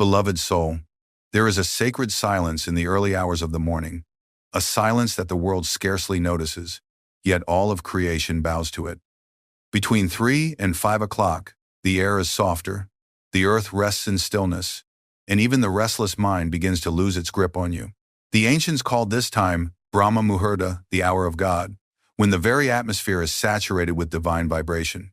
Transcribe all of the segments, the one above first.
Beloved soul, there is a sacred silence in the early hours of the morning, a silence that the world scarcely notices, yet all of creation bows to it. Between 3 and 5 o'clock, the air is softer, the earth rests in stillness, and even the restless mind begins to lose its grip on you. The ancients called this time Brahma Muhurta, the hour of God, when the very atmosphere is saturated with divine vibration.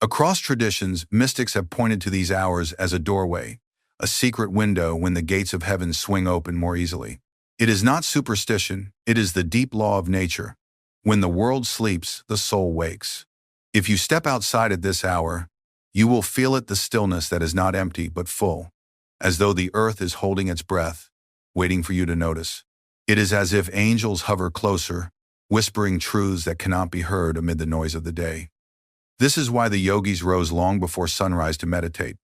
Across traditions, mystics have pointed to these hours as a doorway, a secret window when the gates of heaven swing open more easily. It is not superstition, it is the deep law of nature. When the world sleeps, the soul wakes. If you step outside at this hour, you will feel the stillness that is not empty but full, as though the earth is holding its breath, waiting for you to notice. It is as if angels hover closer, whispering truths that cannot be heard amid the noise of the day. This is why the yogis rose long before sunrise to meditate,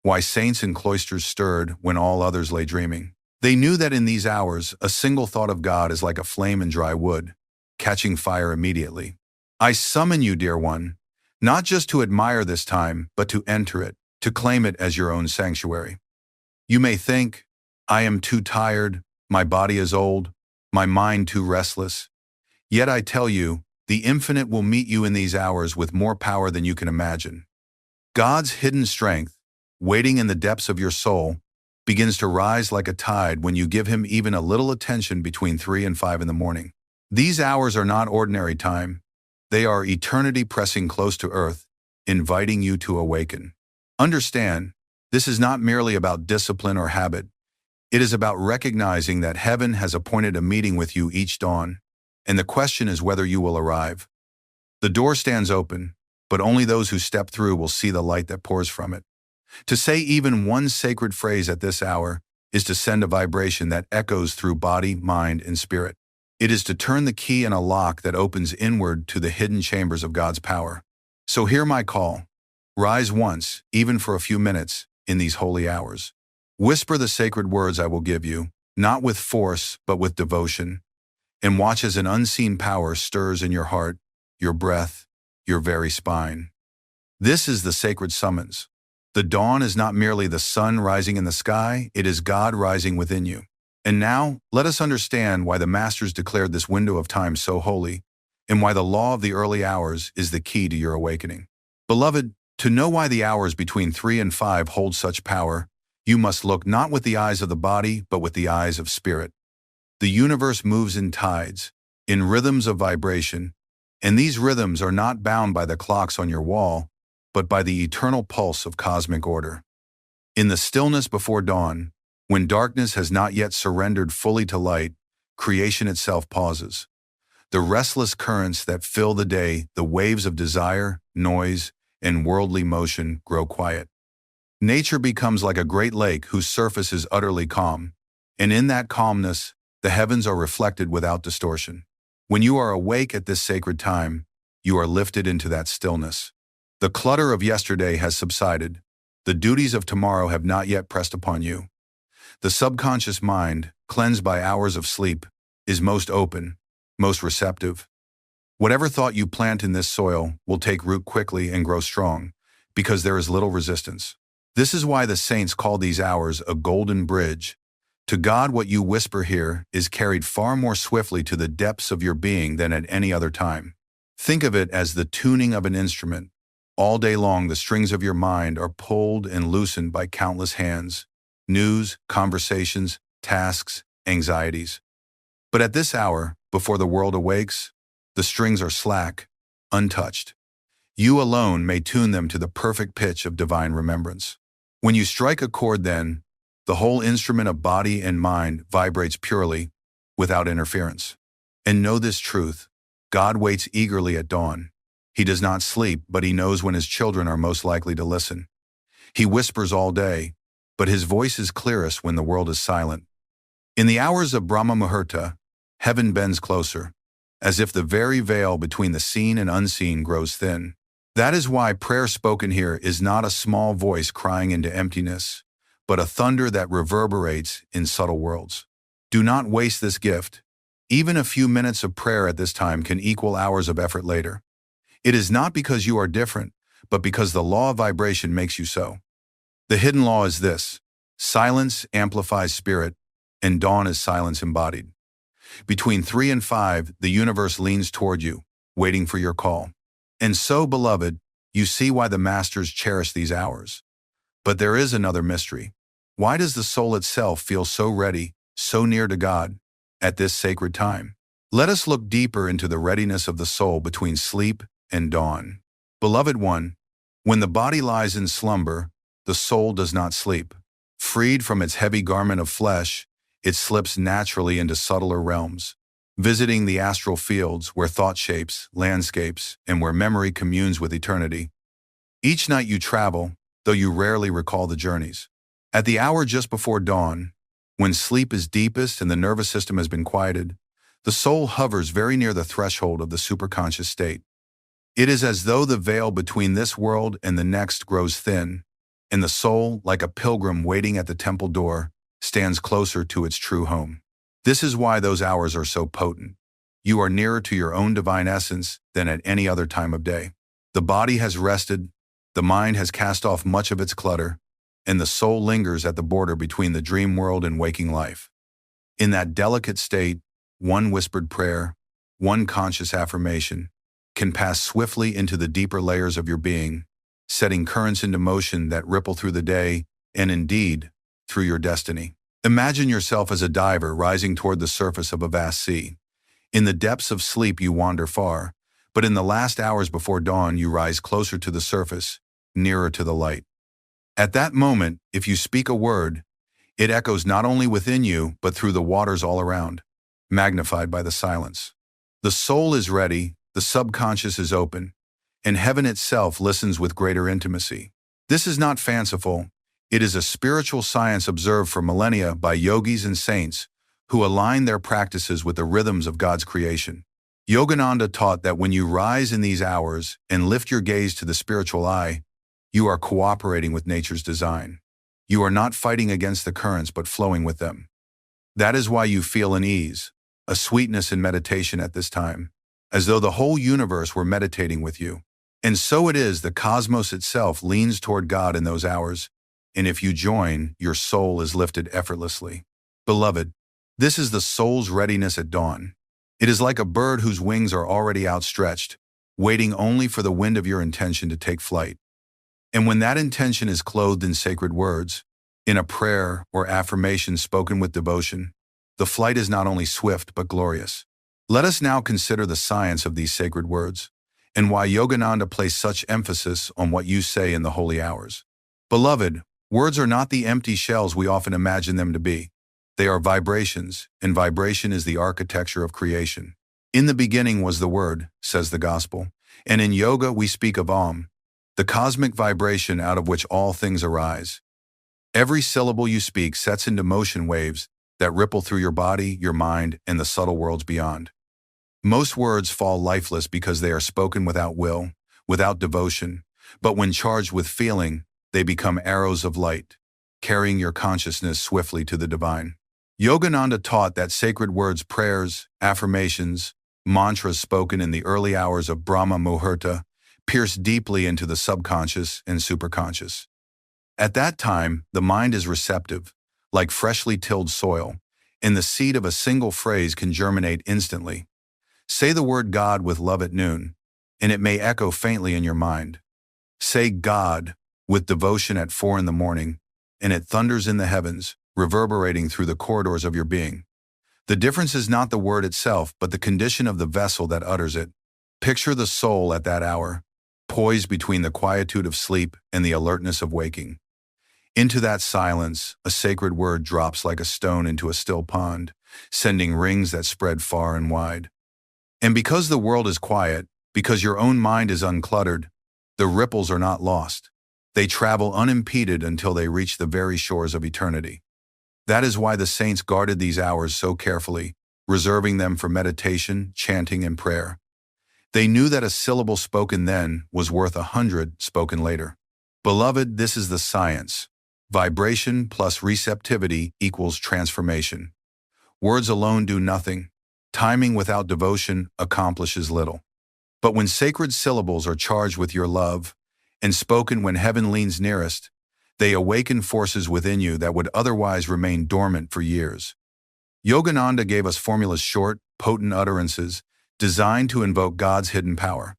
why saints in cloisters stirred when all others lay dreaming. They knew that in these hours, a single thought of God is like a flame in dry wood, catching fire immediately. I summon you, dear one, not just to admire this time, but to enter it, to claim it as your own sanctuary. You may think, I am too tired, my body is old, my mind too restless. Yet I tell you, the infinite will meet you in these hours with more power than you can imagine. God's hidden strength, waiting in the depths of your soul, begins to rise like a tide when you give him even a little attention between 3 and 5 in the morning. These hours are not ordinary time. They are eternity pressing close to earth, inviting you to awaken. Understand, this is not merely about discipline or habit. It is about recognizing that heaven has appointed a meeting with you each dawn, and the question is whether you will arrive. The door stands open, but only those who step through will see the light that pours from it. To say even one sacred phrase at this hour is to send a vibration that echoes through body, mind, and spirit. It is to turn the key in a lock that opens inward to the hidden chambers of God's power. So hear my call. Rise once, even for a few minutes, in these holy hours. Whisper the sacred words I will give you, not with force, but with devotion, and watch as an unseen power stirs in your heart, your breath, your very spine. This is the sacred summons. The dawn is not merely the sun rising in the sky, it is God rising within you. And now, let us understand why the Masters declared this window of time so holy, and why the law of the early hours is the key to your awakening. Beloved, to know why the hours between 3 and 5 hold such power, you must look not with the eyes of the body, but with the eyes of spirit. The universe moves in tides, in rhythms of vibration, and these rhythms are not bound by the clocks on your wall, but by the eternal pulse of cosmic order. In the stillness before dawn, when darkness has not yet surrendered fully to light, creation itself pauses. The restless currents that fill the day, the waves of desire, noise, and worldly motion grow quiet. Nature becomes like a great lake whose surface is utterly calm, and in that calmness, the heavens are reflected without distortion. When you are awake at this sacred time, you are lifted into that stillness. The clutter of yesterday has subsided. The duties of tomorrow have not yet pressed upon you. The subconscious mind, cleansed by hours of sleep, is most open, most receptive. Whatever thought you plant in this soil will take root quickly and grow strong, because there is little resistance. This is why the saints call these hours a golden bridge. To God, what you whisper here is carried far more swiftly to the depths of your being than at any other time. Think of it as the tuning of an instrument. All day long, the strings of your mind are pulled and loosened by countless hands, news, conversations, tasks, anxieties. But at this hour, before the world awakes, the strings are slack, untouched. You alone may tune them to the perfect pitch of divine remembrance. When you strike a chord then, the whole instrument of body and mind vibrates purely, without interference. And know this truth, God waits eagerly at dawn. He does not sleep, but he knows when his children are most likely to listen. He whispers all day, but his voice is clearest when the world is silent. In the hours of Brahma Muhurta, heaven bends closer, as if the very veil between the seen and unseen grows thin. That is why prayer spoken here is not a small voice crying into emptiness, but a thunder that reverberates in subtle worlds. Do not waste this gift. Even a few minutes of prayer at this time can equal hours of effort later. It is not because you are different, but because the law of vibration makes you so. The hidden law is this: Silence amplifies spirit, and dawn is silence embodied. Between 3 and 5, the universe leans toward you, waiting for your call. And so, beloved, you see why the masters cherish these hours. But there is another mystery. Why does the soul itself feel so ready, so near to God, at this sacred time? Let us look deeper into the readiness of the soul between sleep and dawn. Beloved one, when the body lies in slumber, the soul does not sleep. Freed from its heavy garment of flesh, it slips naturally into subtler realms, visiting the astral fields where thought shapes landscapes and where memory communes with eternity. Each night you travel, though you rarely recall the journeys. At the hour just before dawn, when sleep is deepest and the nervous system has been quieted, the soul hovers very near the threshold of the superconscious state. It is as though the veil between this world and the next grows thin, and the soul, like a pilgrim waiting at the temple door, stands closer to its true home. This is why those hours are so potent. You are nearer to your own divine essence than at any other time of day. The body has rested, the mind has cast off much of its clutter, and the soul lingers at the border between the dream world and waking life. In that delicate state, one whispered prayer, one conscious affirmation, can pass swiftly into the deeper layers of your being, setting currents into motion that ripple through the day and, indeed, through your destiny. Imagine yourself as a diver rising toward the surface of a vast sea. In the depths of sleep you wander far, but in the last hours before dawn you rise closer to the surface, nearer to the light. At that moment, if you speak a word, it echoes not only within you but through the waters all around, magnified by the silence. The soul is ready, the subconscious is open, and heaven itself listens with greater intimacy. This is not fanciful. It is a spiritual science observed for millennia by yogis and saints who align their practices with the rhythms of God's creation. Yogananda taught that when you rise in these hours and lift your gaze to the spiritual eye, you are cooperating with nature's design. You are not fighting against the currents but flowing with them. That is why you feel an ease, a sweetness in meditation at this time, as though the whole universe were meditating with you. And so it is, the cosmos itself leans toward God in those hours, and if you join, your soul is lifted effortlessly. Beloved, this is the soul's readiness at dawn. It is like a bird whose wings are already outstretched, waiting only for the wind of your intention to take flight. And when that intention is clothed in sacred words, in a prayer or affirmation spoken with devotion, the flight is not only swift but glorious. Let us now consider the science of these sacred words, and why Yogananda placed such emphasis on what you say in the holy hours. Beloved, words are not the empty shells we often imagine them to be. They are vibrations, and vibration is the architecture of creation. In the beginning was the Word, says the Gospel, and in yoga we speak of Om, the cosmic vibration out of which all things arise. Every syllable you speak sets into motion waves that ripple through your body, your mind, and the subtle worlds beyond. Most words fall lifeless because they are spoken without will, without devotion, but when charged with feeling, they become arrows of light, carrying your consciousness swiftly to the divine. Yogananda taught that sacred words, prayers, affirmations, mantras spoken in the early hours of Brahma Muhurta pierce deeply into the subconscious and superconscious. At that time, the mind is receptive, like freshly tilled soil, and the seed of a single phrase can germinate instantly. Say the word God with love at noon, and it may echo faintly in your mind. Say God with devotion at 4 in the morning, and it thunders in the heavens, reverberating through the corridors of your being. The difference is not the word itself, but the condition of the vessel that utters it. Picture the soul at that hour, poised between the quietude of sleep and the alertness of waking. Into that silence, a sacred word drops like a stone into a still pond, sending rings that spread far and wide. And because the world is quiet, because your own mind is uncluttered, the ripples are not lost. They travel unimpeded until they reach the very shores of eternity. That is why the saints guarded these hours so carefully, reserving them for meditation, chanting, and prayer. They knew that a syllable spoken then was worth 100 spoken later. Beloved, this is the science. Vibration plus receptivity equals transformation. Words alone do nothing. Timing without devotion accomplishes little. But when sacred syllables are charged with your love, and spoken when heaven leans nearest, They awaken forces within you that would otherwise remain dormant for years. Yogananda gave us formulas, short, potent utterances designed to invoke God's hidden power.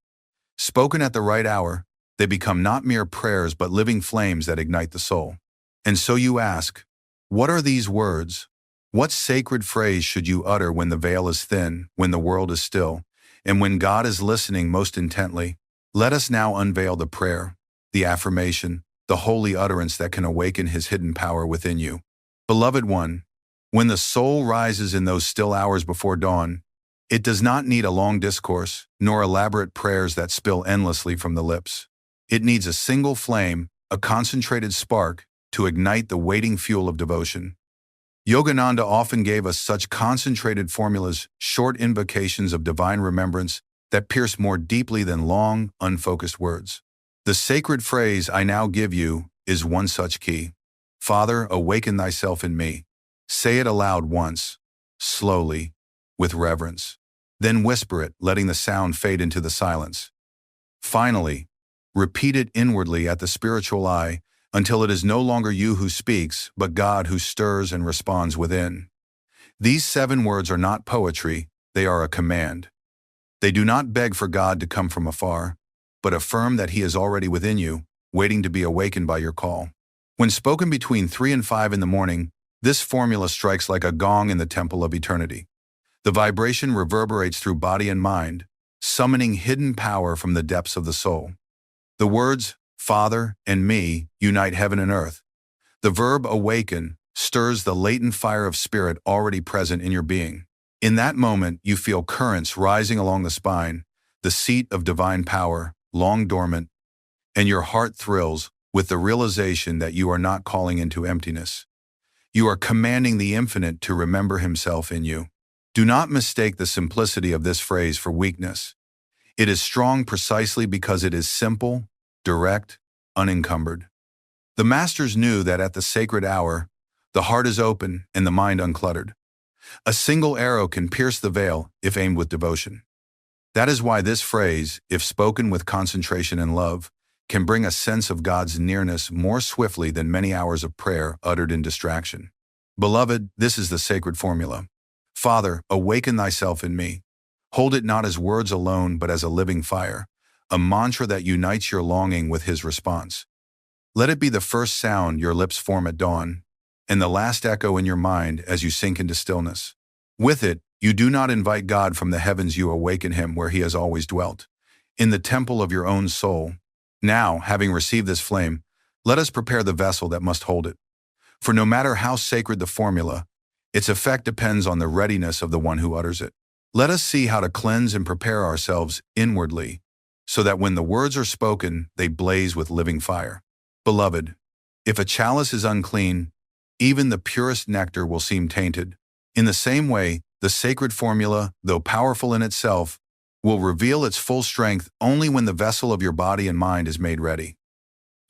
Spoken at the right hour, they become not mere prayers but living flames that ignite the soul. And so you ask, what are these words? What sacred phrase should you utter when the veil is thin, when the world is still, and when God is listening most intently? Let us now unveil the prayer, the affirmation, the holy utterance that can awaken His hidden power within you. Beloved one, when the soul rises in those still hours before dawn, it does not need a long discourse, nor elaborate prayers that spill endlessly from the lips. It needs a single flame, a concentrated spark, to ignite the waiting fuel of devotion. Yogananda often gave us such concentrated formulas, short invocations of divine remembrance that pierce more deeply than long, unfocused words. The sacred phrase I now give you is one such key. Father, awaken thyself in me. Say it aloud once, slowly, with reverence. Then whisper it, letting the sound fade into the silence. Finally, repeat it inwardly at the spiritual eye until it is no longer you who speaks, but God who stirs and responds within. These 7 words are not poetry, they are a command. They do not beg for God to come from afar, but affirm that He is already within you, waiting to be awakened by your call. When spoken between 3 and 5 in the morning, this formula strikes like a gong in the temple of eternity. The vibration reverberates through body and mind, summoning hidden power from the depths of the soul. The words, Father and me, unite heaven and earth. The verb awaken stirs the latent fire of spirit already present in your being. In that moment, you feel currents rising along the spine, the seat of divine power, long dormant, and your heart thrills with the realization that you are not calling into emptiness. You are commanding the infinite to remember Himself in you. Do not mistake the simplicity of this phrase for weakness. It is strong precisely because it is simple, direct, unencumbered. The masters knew that at the sacred hour, the heart is open and the mind uncluttered. A single arrow can pierce the veil if aimed with devotion. That is why this phrase, if spoken with concentration and love, can bring a sense of God's nearness more swiftly than many hours of prayer uttered in distraction. Beloved, this is the sacred formula. Father, awaken thyself in me. Hold it not as words alone, but as a living fire, a mantra that unites your longing with His response. Let it be the first sound your lips form at dawn, and the last echo in your mind as you sink into stillness. With it, you do not invite God from the heavens, you awaken Him where He has always dwelt, in the temple of your own soul. Now, having received this flame, let us prepare the vessel that must hold it. For no matter how sacred the formula, its effect depends on the readiness of the one who utters it. Let us see how to cleanse and prepare ourselves inwardly, so that when the words are spoken, they blaze with living fire. Beloved, if a chalice is unclean, even the purest nectar will seem tainted. In the same way, the sacred formula, though powerful in itself, will reveal its full strength only when the vessel of your body and mind is made ready.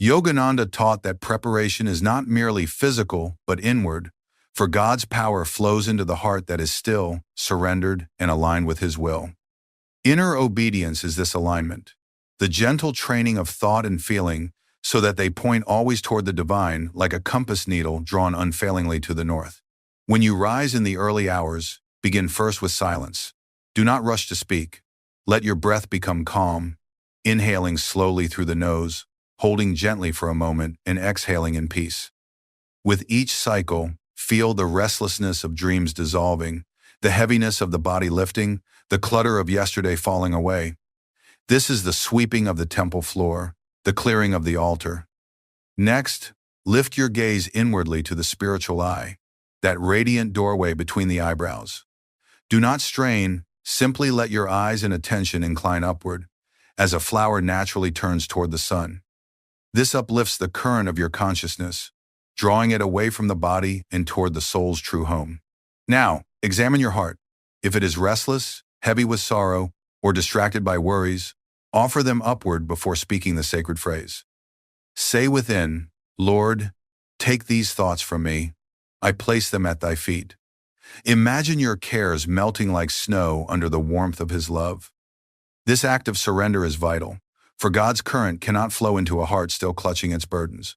Yogananda taught that preparation is not merely physical, but inward, for God's power flows into the heart that is still, surrendered, and aligned with His will. Inner obedience is this alignment, the gentle training of thought and feeling so that they point always toward the divine like a compass needle drawn unfailingly to the north. When you rise in the early hours, begin first with silence. Do not rush to speak. Let your breath become calm, inhaling slowly through the nose, holding gently for a moment, and exhaling in peace. With each cycle, feel the restlessness of dreams dissolving, the heaviness of the body lifting, the clutter of yesterday falling away. This is the sweeping of the temple floor, the clearing of the altar. Next, lift your gaze inwardly to the spiritual eye, that radiant doorway between the eyebrows. Do not strain, simply let your eyes and attention incline upward, as a flower naturally turns toward the sun. This uplifts the current of your consciousness, drawing it away from the body and toward the soul's true home. Now, examine your heart. If it is restless, heavy with sorrow, or distracted by worries, offer them upward before speaking the sacred phrase. Say within, Lord, take these thoughts from me. I place them at thy feet. Imagine your cares melting like snow under the warmth of His love. This act of surrender is vital, for God's current cannot flow into a heart still clutching its burdens.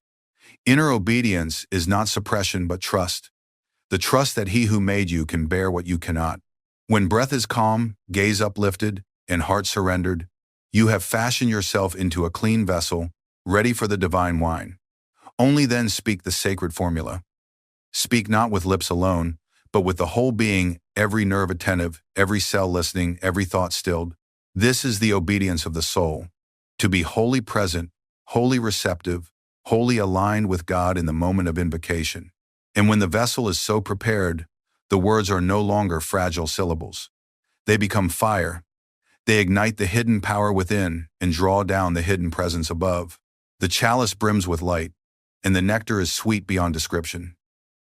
Inner obedience is not suppression but trust. The trust that he who made you can bear what you cannot. When breath is calm, gaze uplifted, and heart surrendered, you have fashioned yourself into a clean vessel, ready for the divine wine. Only then speak the sacred formula. Speak not with lips alone, but with the whole being, every nerve attentive, every cell listening, every thought stilled. This is the obedience of the soul, to be wholly present, wholly receptive, wholly aligned with God in the moment of invocation. And when the vessel is so prepared, the words are no longer fragile syllables. They become fire. They ignite the hidden power within and draw down the hidden presence above. The chalice brims with light, and the nectar is sweet beyond description.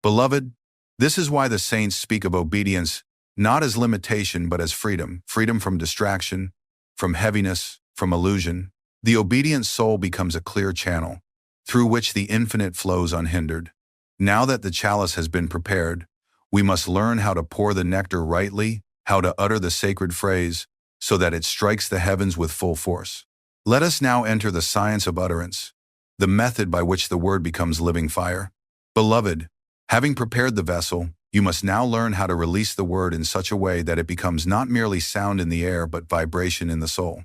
Beloved, this is why the saints speak of obedience not as limitation but as freedom, freedom from distraction, from heaviness, from illusion. The obedient soul becomes a clear channel, through which the infinite flows unhindered. Now that the chalice has been prepared, we must learn how to pour the nectar rightly, how to utter the sacred phrase, so that it strikes the heavens with full force. Let us now enter the science of utterance, the method by which the word becomes living fire. Beloved, having prepared the vessel, you must now learn how to release the word in such a way that it becomes not merely sound in the air but vibration in the soul.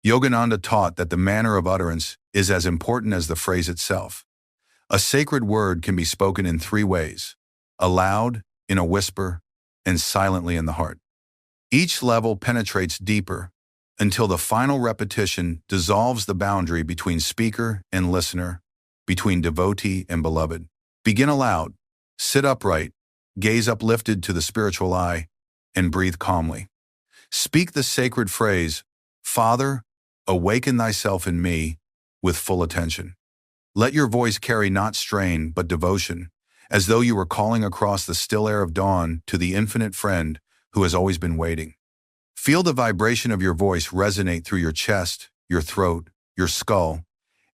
Yogananda taught that the manner of utterance is as important as the phrase itself. A sacred word can be spoken in three ways: aloud, in a whisper, and silently in the heart. Each level penetrates deeper until the final repetition dissolves the boundary between speaker and listener, between devotee and beloved. Begin aloud, sit upright, gaze uplifted to the spiritual eye, and breathe calmly. Speak the sacred phrase, "Father, awaken thyself in me," with full attention. Let your voice carry not strain but devotion, as though you were calling across the still air of dawn to the infinite friend who has always been waiting. Feel the vibration of your voice resonate through your chest, your throat, your skull,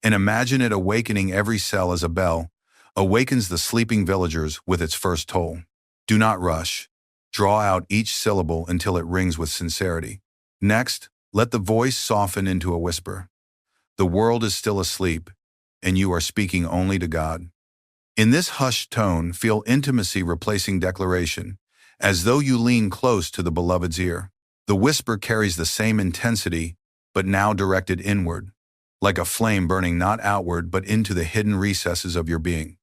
and imagine it awakening every cell as a bell awakens the sleeping villagers with its first toll. Do not rush. Draw out each syllable until it rings with sincerity. Next, let the voice soften into a whisper. The world is still asleep, and you are speaking only to God. In this hushed tone, feel intimacy replacing declaration, as though you lean close to the beloved's ear. The whisper carries the same intensity, but now directed inward, like a flame burning not outward but into the hidden recesses of your being.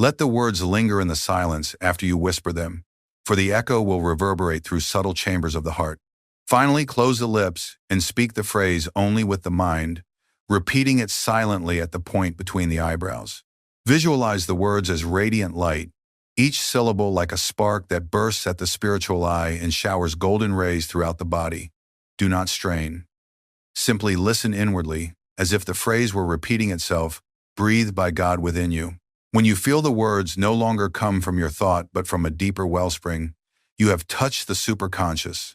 Let the words linger in the silence after you whisper them, for the echo will reverberate through subtle chambers of the heart. Finally, close the lips and speak the phrase only with the mind, repeating it silently at the point between the eyebrows. Visualize the words as radiant light, each syllable like a spark that bursts at the spiritual eye and showers golden rays throughout the body. Do not strain. Simply listen inwardly, as if the phrase were repeating itself, breathed by God within you. When you feel the words no longer come from your thought but from a deeper wellspring, you have touched the superconscious.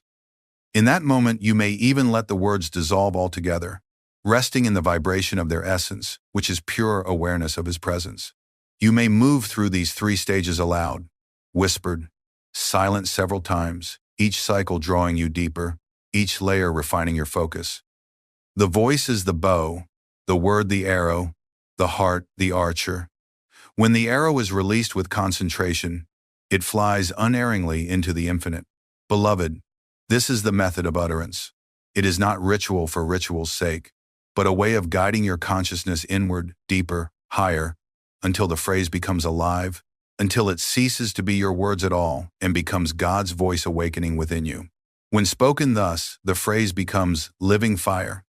In that moment, you may even let the words dissolve altogether, resting in the vibration of their essence, which is pure awareness of His presence. You may move through these three stages aloud, whispered, silent several times, each cycle drawing you deeper, each layer refining your focus. The voice is the bow, the word the arrow, the heart the archer. When the arrow is released with concentration, it flies unerringly into the infinite. Beloved, this is the method of utterance. It is not ritual for ritual's sake, but a way of guiding your consciousness inward, deeper, higher, until the phrase becomes alive, until it ceases to be your words at all and becomes God's voice awakening within you. When spoken thus, the phrase becomes living fire.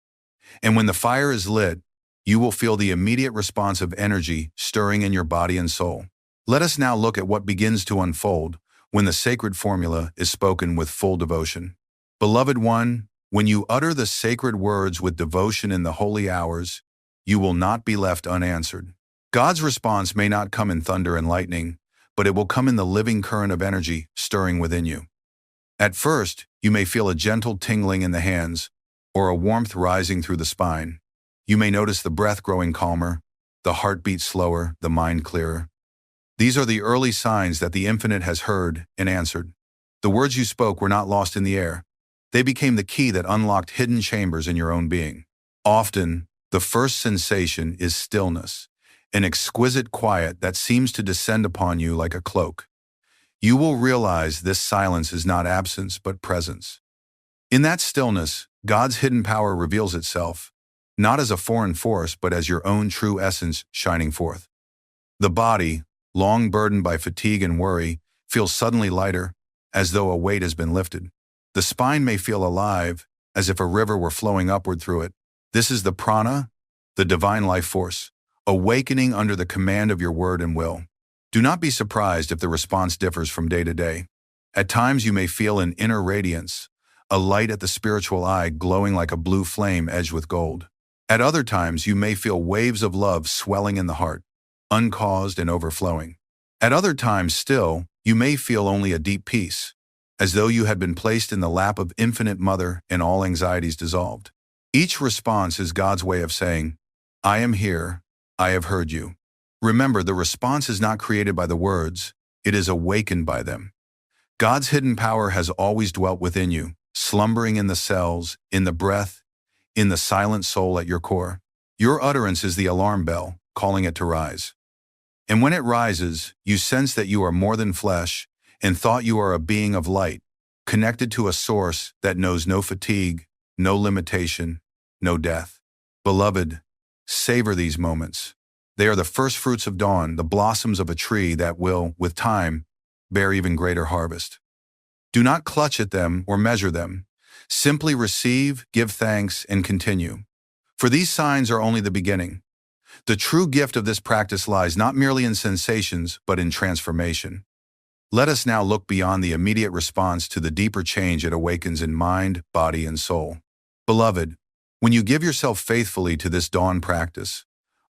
And when the fire is lit, you will feel the immediate response of energy stirring in your body and soul. Let us now look at what begins to unfold when the sacred formula is spoken with full devotion. Beloved one, when you utter the sacred words with devotion in the holy hours, you will not be left unanswered. God's response may not come in thunder and lightning, but it will come in the living current of energy stirring within you. At first, you may feel a gentle tingling in the hands, or a warmth rising through the spine. You may notice the breath growing calmer, the heartbeat slower, the mind clearer. These are the early signs that the infinite has heard and answered. The words you spoke were not lost in the air. They became the key that unlocked hidden chambers in your own being. Often, the first sensation is stillness, an exquisite quiet that seems to descend upon you like a cloak. You will realize this silence is not absence but presence. In that stillness, God's hidden power reveals itself, not as a foreign force but as your own true essence shining forth. The body, long burdened by fatigue and worry, feels suddenly lighter, as though a weight has been lifted. The spine may feel alive, as if a river were flowing upward through it. This is the prana, the divine life force, awakening under the command of your word and will. Do not be surprised if the response differs from day to day. At times you may feel an inner radiance, a light at the spiritual eye glowing like a blue flame edged with gold. At other times you may feel waves of love swelling in the heart, uncaused and overflowing. At other times still, you may feel only a deep peace, as though you had been placed in the lap of Infinite Mother and all anxieties dissolved. Each response is God's way of saying, I am here, I have heard you. Remember, the response is not created by the words, it is awakened by them. God's hidden power has always dwelt within you, slumbering in the cells, in the breath, in the silent soul at your core. Your utterance is the alarm bell, calling it to rise. And when it rises, you sense that you are more than flesh, and thought you are a being of light, connected to a source that knows no fatigue, no limitation, no death. Beloved, savor these moments. They are the first fruits of dawn, the blossoms of a tree that will, with time, bear even greater harvest. Do not clutch at them or measure them. Simply receive, give thanks, and continue. For these signs are only the beginning. The true gift of this practice lies not merely in sensations, but in transformation. Let us now look beyond the immediate response to the deeper change it awakens in mind, body, and soul. Beloved, when you give yourself faithfully to this dawn practice,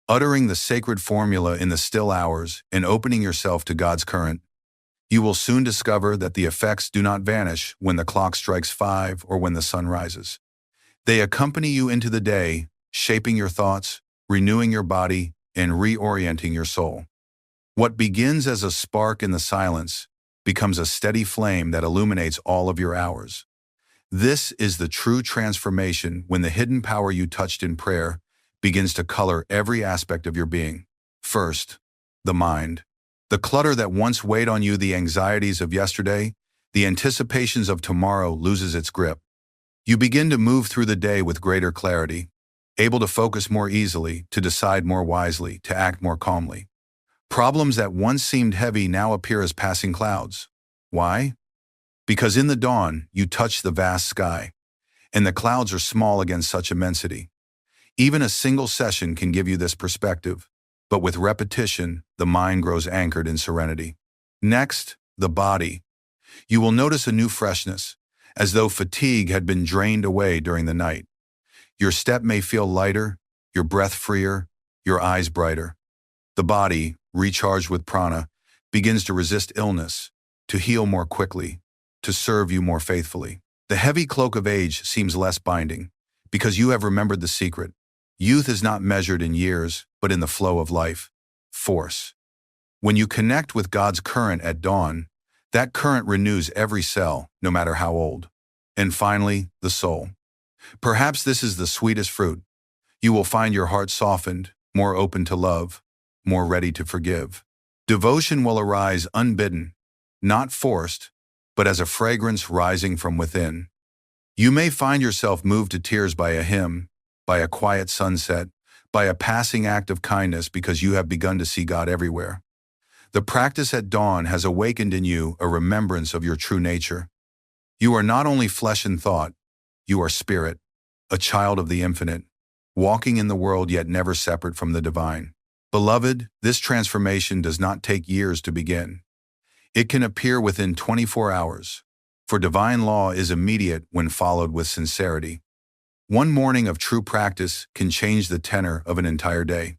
uttering the sacred formula in the still hours and opening yourself to God's current, you will soon discover that the effects do not vanish when the clock strikes 5 or when the sun rises. They accompany you into the day, shaping your thoughts, renewing your body, and reorienting your soul. What begins as a spark in the silence becomes a steady flame that illuminates all of your hours. This is the true transformation when the hidden power you touched in prayer begins to color every aspect of your being. First, the mind. The clutter that once weighed on you, the anxieties of yesterday, the anticipations of tomorrow loses its grip. You begin to move through the day with greater clarity, able to focus more easily, to decide more wisely, to act more calmly. Problems that once seemed heavy now appear as passing clouds. Why? Because in the dawn, you touch the vast sky, and the clouds are small against such immensity. Even a single session can give you this perspective, but with repetition, the mind grows anchored in serenity. Next, the body. You will notice a new freshness, as though fatigue had been drained away during the night. Your step may feel lighter, your breath freer, your eyes brighter. The body, recharged with prana, begins to resist illness, to heal more quickly, to serve you more faithfully. The heavy cloak of age seems less binding, because you have remembered the secret. Youth is not measured in years, but in the flow of life, force. When you connect with God's current at dawn, that current renews every cell, no matter how old. And finally, the soul. Perhaps this is the sweetest fruit. You will find your heart softened, more open to love, more ready to forgive. Devotion will arise unbidden, not forced, but as a fragrance rising from within. You may find yourself moved to tears by a hymn, by a quiet sunset, by a passing act of kindness because you have begun to see God everywhere. The practice at dawn has awakened in you a remembrance of your true nature. You are not only flesh and thought, you are spirit, a child of the infinite, walking in the world yet never separate from the divine. Beloved, this transformation does not take years to begin. It can appear within 24 hours, for divine law is immediate when followed with sincerity. One morning of true practice can change the tenor of an entire day.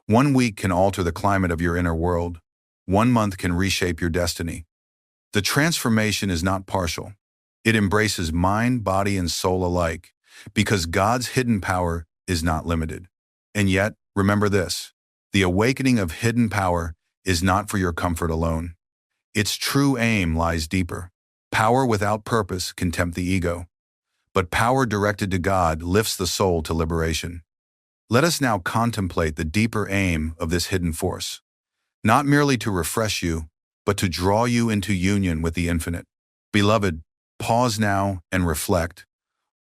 1 week can alter the climate of your inner world. 1 month can reshape your destiny. The transformation is not partial. It embraces mind, body, and soul alike, because God's hidden power is not limited. And yet, remember this, the awakening of hidden power is not for your comfort alone. Its true aim lies deeper. Power without purpose can tempt the ego, but power directed to God lifts the soul to liberation. Let us now contemplate the deeper aim of this hidden force, not merely to refresh you, but to draw you into union with the infinite. Beloved, pause now and reflect.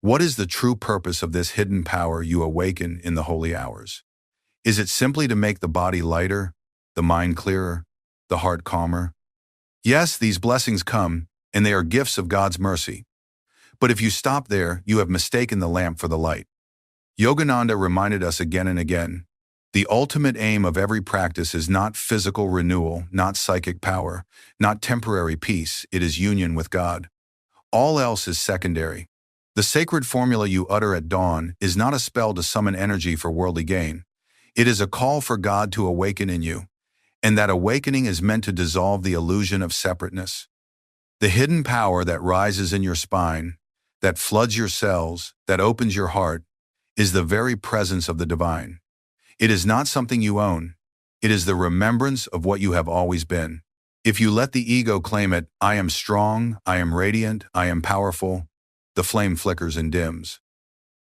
What is the true purpose of this hidden power you awaken in the holy hours? Is it simply to make the body lighter, the mind clearer, the heart calmer? Yes, these blessings come, and they are gifts of God's mercy. But if you stop there, you have mistaken the lamp for the light. Yogananda reminded us again and again, the ultimate aim of every practice is not physical renewal, not psychic power, not temporary peace, it is union with God. All else is secondary. The sacred formula you utter at dawn is not a spell to summon energy for worldly gain. It is a call for God to awaken in you, and that awakening is meant to dissolve the illusion of separateness. The hidden power that rises in your spine, that floods your cells, that opens your heart, is the very presence of the divine. It is not something you own. It is the remembrance of what you have always been. If you let the ego claim it, I am strong, I am radiant, I am powerful, the flame flickers and dims.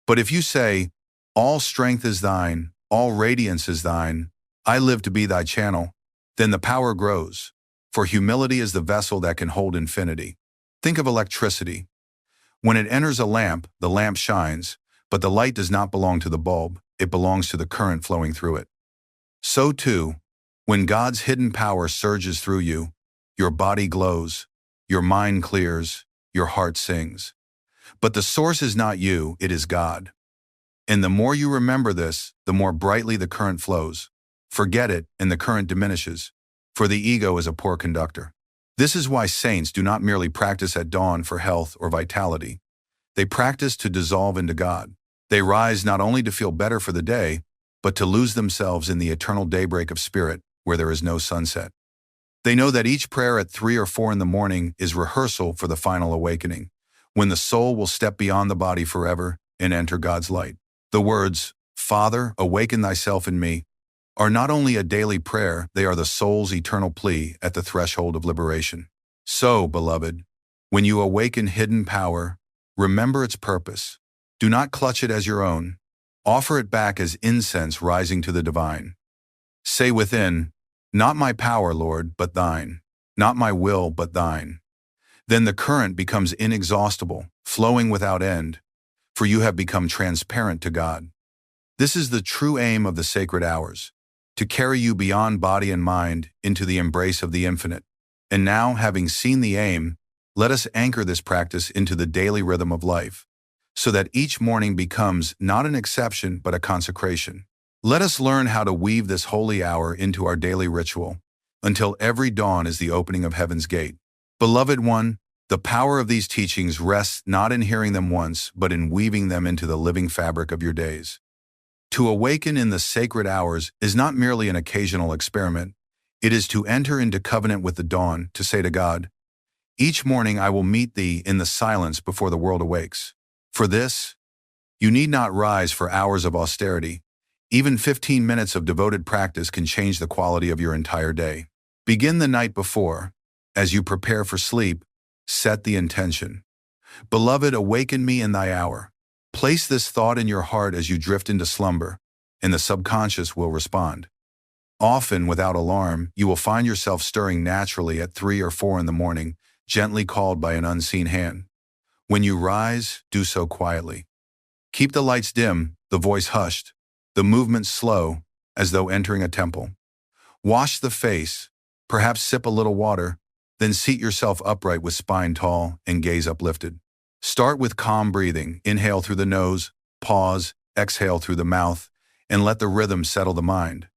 But if you say, all strength is thine, all radiance is thine, I live to be thy channel, then the power grows, for humility is the vessel that can hold infinity. Think of electricity. When it enters a lamp, the lamp shines, but the light does not belong to the bulb, it belongs to the current flowing through it. So too, when God's hidden power surges through you, your body glows, your mind clears, your heart sings. But the source is not you, it is God. And the more you remember this, the more brightly the current flows. Forget it, and the current diminishes, for the ego is a poor conductor. This is why saints do not merely practice at dawn for health or vitality. They practice to dissolve into God. They rise not only to feel better for the day, but to lose themselves in the eternal daybreak of spirit, where there is no sunset. They know that each prayer at 3 or 4 in the morning is rehearsal for the final awakening, when the soul will step beyond the body forever and enter God's light. The words, Father, awaken thyself in me, are not only a daily prayer, they are the soul's eternal plea at the threshold of liberation. So, beloved, when you awaken hidden power, remember its purpose. Do not clutch it as your own. Offer it back as incense rising to the divine. Say within, not my power, Lord, but thine. Not my will, but thine. Then the current becomes inexhaustible, flowing without end, for you have become transparent to God. This is the true aim of the sacred hours, to carry you beyond body and mind into the embrace of the infinite. And now, having seen the aim, let us anchor this practice into the daily rhythm of life, so that each morning becomes not an exception but a consecration. Let us learn how to weave this holy hour into our daily ritual, until every dawn is the opening of heaven's gate. Beloved one, the power of these teachings rests not in hearing them once, but in weaving them into the living fabric of your days. To awaken in the sacred hours is not merely an occasional experiment. It is to enter into covenant with the dawn, to say to God, each morning I will meet thee in the silence before the world awakes. For this, you need not rise for hours of austerity. Even 15 minutes of devoted practice can change the quality of your entire day. Begin the night before. As you prepare for sleep, set the intention. Beloved, awaken me in thy hour. Place this thought in your heart as you drift into slumber, and the subconscious will respond. Often, without alarm, you will find yourself stirring naturally at 3 or 4 in the morning, gently called by an unseen hand. When you rise, do so quietly. Keep the lights dim, the voice hushed, the movement slow, as though entering a temple. Wash the face, perhaps sip a little water, then seat yourself upright with spine tall and gaze uplifted. Start with calm breathing. Inhale through the nose, pause, exhale through the mouth, and let the rhythm settle the mind.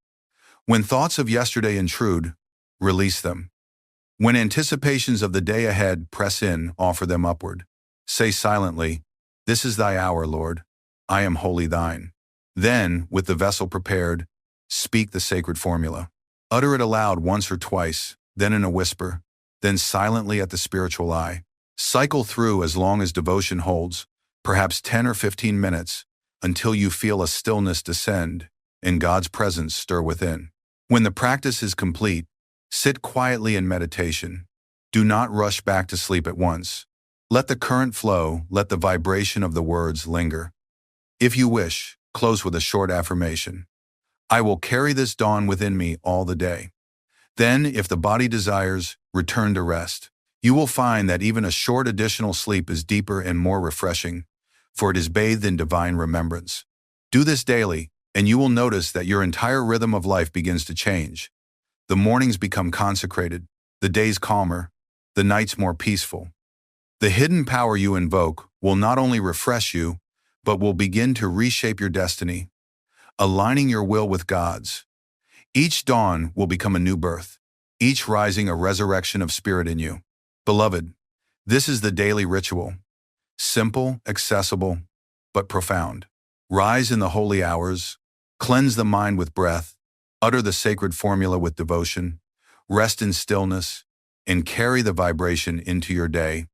When thoughts of yesterday intrude, release them. When anticipations of the day ahead press in, offer them upward. Say silently, this is thy hour, Lord. I am wholly thine. Then, with the vessel prepared, speak the sacred formula. Utter it aloud once or twice, then in a whisper, then silently at the spiritual eye. Cycle through as long as devotion holds, perhaps 10 or 15 minutes, until you feel a stillness descend and God's presence stir within. When the practice is complete, sit quietly in meditation. Do not rush back to sleep at once. Let the current flow, let the vibration of the words linger. If you wish, close with a short affirmation. I will carry this dawn within me all the day. Then, if the body desires, return to rest. You will find that even a short additional sleep is deeper and more refreshing, for it is bathed in divine remembrance. Do this daily, and you will notice that your entire rhythm of life begins to change. The mornings become consecrated, the days calmer, the nights more peaceful. The hidden power you invoke will not only refresh you, but will begin to reshape your destiny, aligning your will with God's. Each dawn will become a new birth, each rising a resurrection of spirit in you. Beloved, this is the daily ritual. Simple, accessible, but profound. Rise in the holy hours, cleanse the mind with breath, utter the sacred formula with devotion, rest in stillness, and carry the vibration into your day.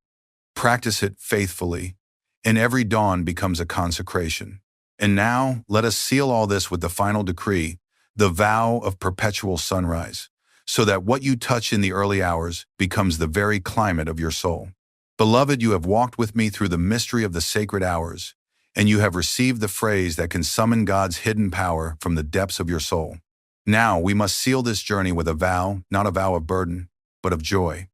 Practice it faithfully, and every dawn becomes a consecration. And now, let us seal all this with the final decree, the vow of perpetual sunrise, so that what you touch in the early hours becomes the very climate of your soul. Beloved, you have walked with me through the mystery of the sacred hours, and you have received the phrase that can summon God's hidden power from the depths of your soul. Now, we must seal this journey with a vow, not a vow of burden, but of joy.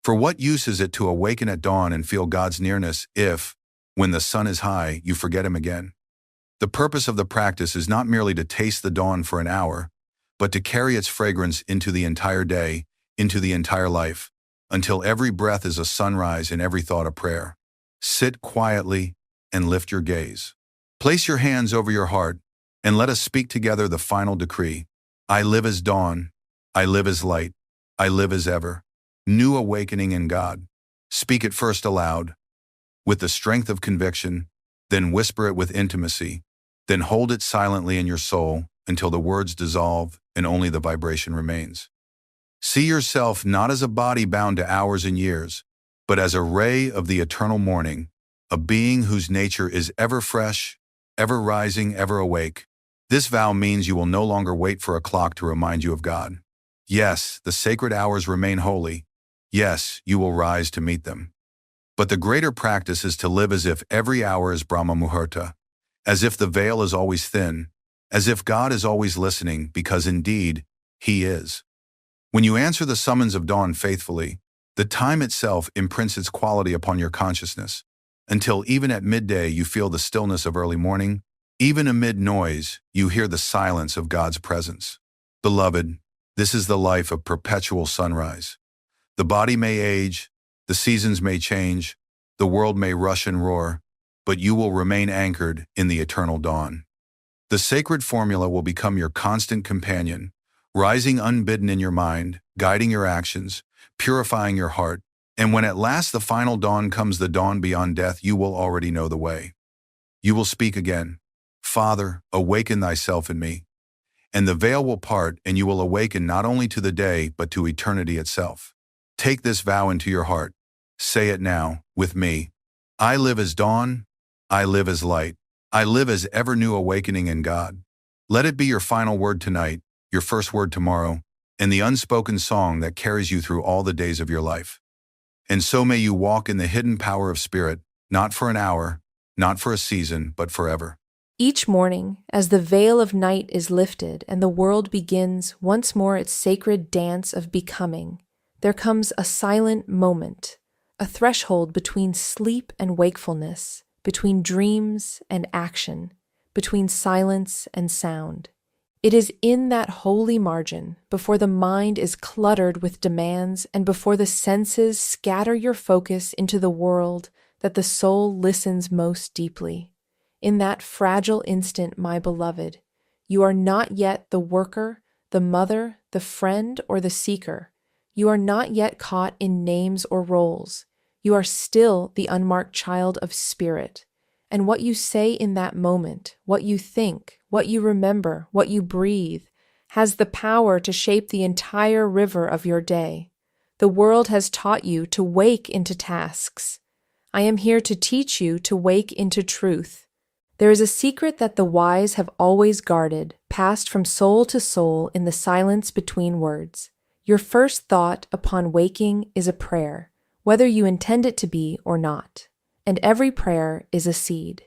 For what use is it to awaken at dawn and feel God's nearness if, when the sun is high, you forget Him again? The purpose of the practice is not merely to taste the dawn for an hour, but to carry its fragrance into the entire day, into the entire life, until every breath is a sunrise and every thought a prayer. Sit quietly and lift your gaze. Place your hands over your heart, and let us speak together the final decree. I live as dawn, I live as light, I live as ever. New awakening in God. Speak it first aloud, with the strength of conviction, then whisper it with intimacy, then hold it silently in your soul until the words dissolve and only the vibration remains. See yourself not as a body bound to hours and years, but as a ray of the eternal morning, a being whose nature is ever fresh, ever rising, ever awake. This vow means you will no longer wait for a clock to remind you of God. Yes, the sacred hours remain holy. Yes, you will rise to meet them. But the greater practice is to live as if every hour is Brahma Muhurta, as if the veil is always thin, as if God is always listening, because indeed, He is. When you answer the summons of dawn faithfully, the time itself imprints its quality upon your consciousness, until even at midday you feel the stillness of early morning. Even amid noise, you hear the silence of God's presence. Beloved, this is the life of perpetual sunrise. The body may age, the seasons may change, the world may rush and roar, but you will remain anchored in the eternal dawn. The sacred formula will become your constant companion, rising unbidden in your mind, guiding your actions, purifying your heart, and when at last the final dawn comes, the dawn beyond death, you will already know the way. You will speak again, Father, awaken thyself in me. And the veil will part, and you will awaken not only to the day, but to eternity itself. Take this vow into your heart. Say it now, with me. I live as dawn, I live as light, I live as ever new awakening in God. Let it be your final word tonight, your first word tomorrow, and the unspoken song that carries you through all the days of your life. And so may you walk in the hidden power of spirit, not for an hour, not for a season, but forever. Each morning, as the veil of night is lifted and the world begins once more its sacred dance of becoming, there comes a silent moment, a threshold between sleep and wakefulness, between dreams and action, between silence and sound. It is in that holy margin, before the mind is cluttered with demands and before the senses scatter your focus into the world, that the soul listens most deeply. In that fragile instant, my beloved, you are not yet the worker, the mother, the friend, or the seeker. You are not yet caught in names or roles. You are still the unmarked child of spirit. And what you say in that moment, what you think, what you remember, what you breathe, has the power to shape the entire river of your day. The world has taught you to wake into tasks. I am here to teach you to wake into truth. There is a secret that the wise have always guarded, passed from soul to soul in the silence between words. Your first thought upon waking is a prayer, whether you intend it to be or not. And every prayer is a seed.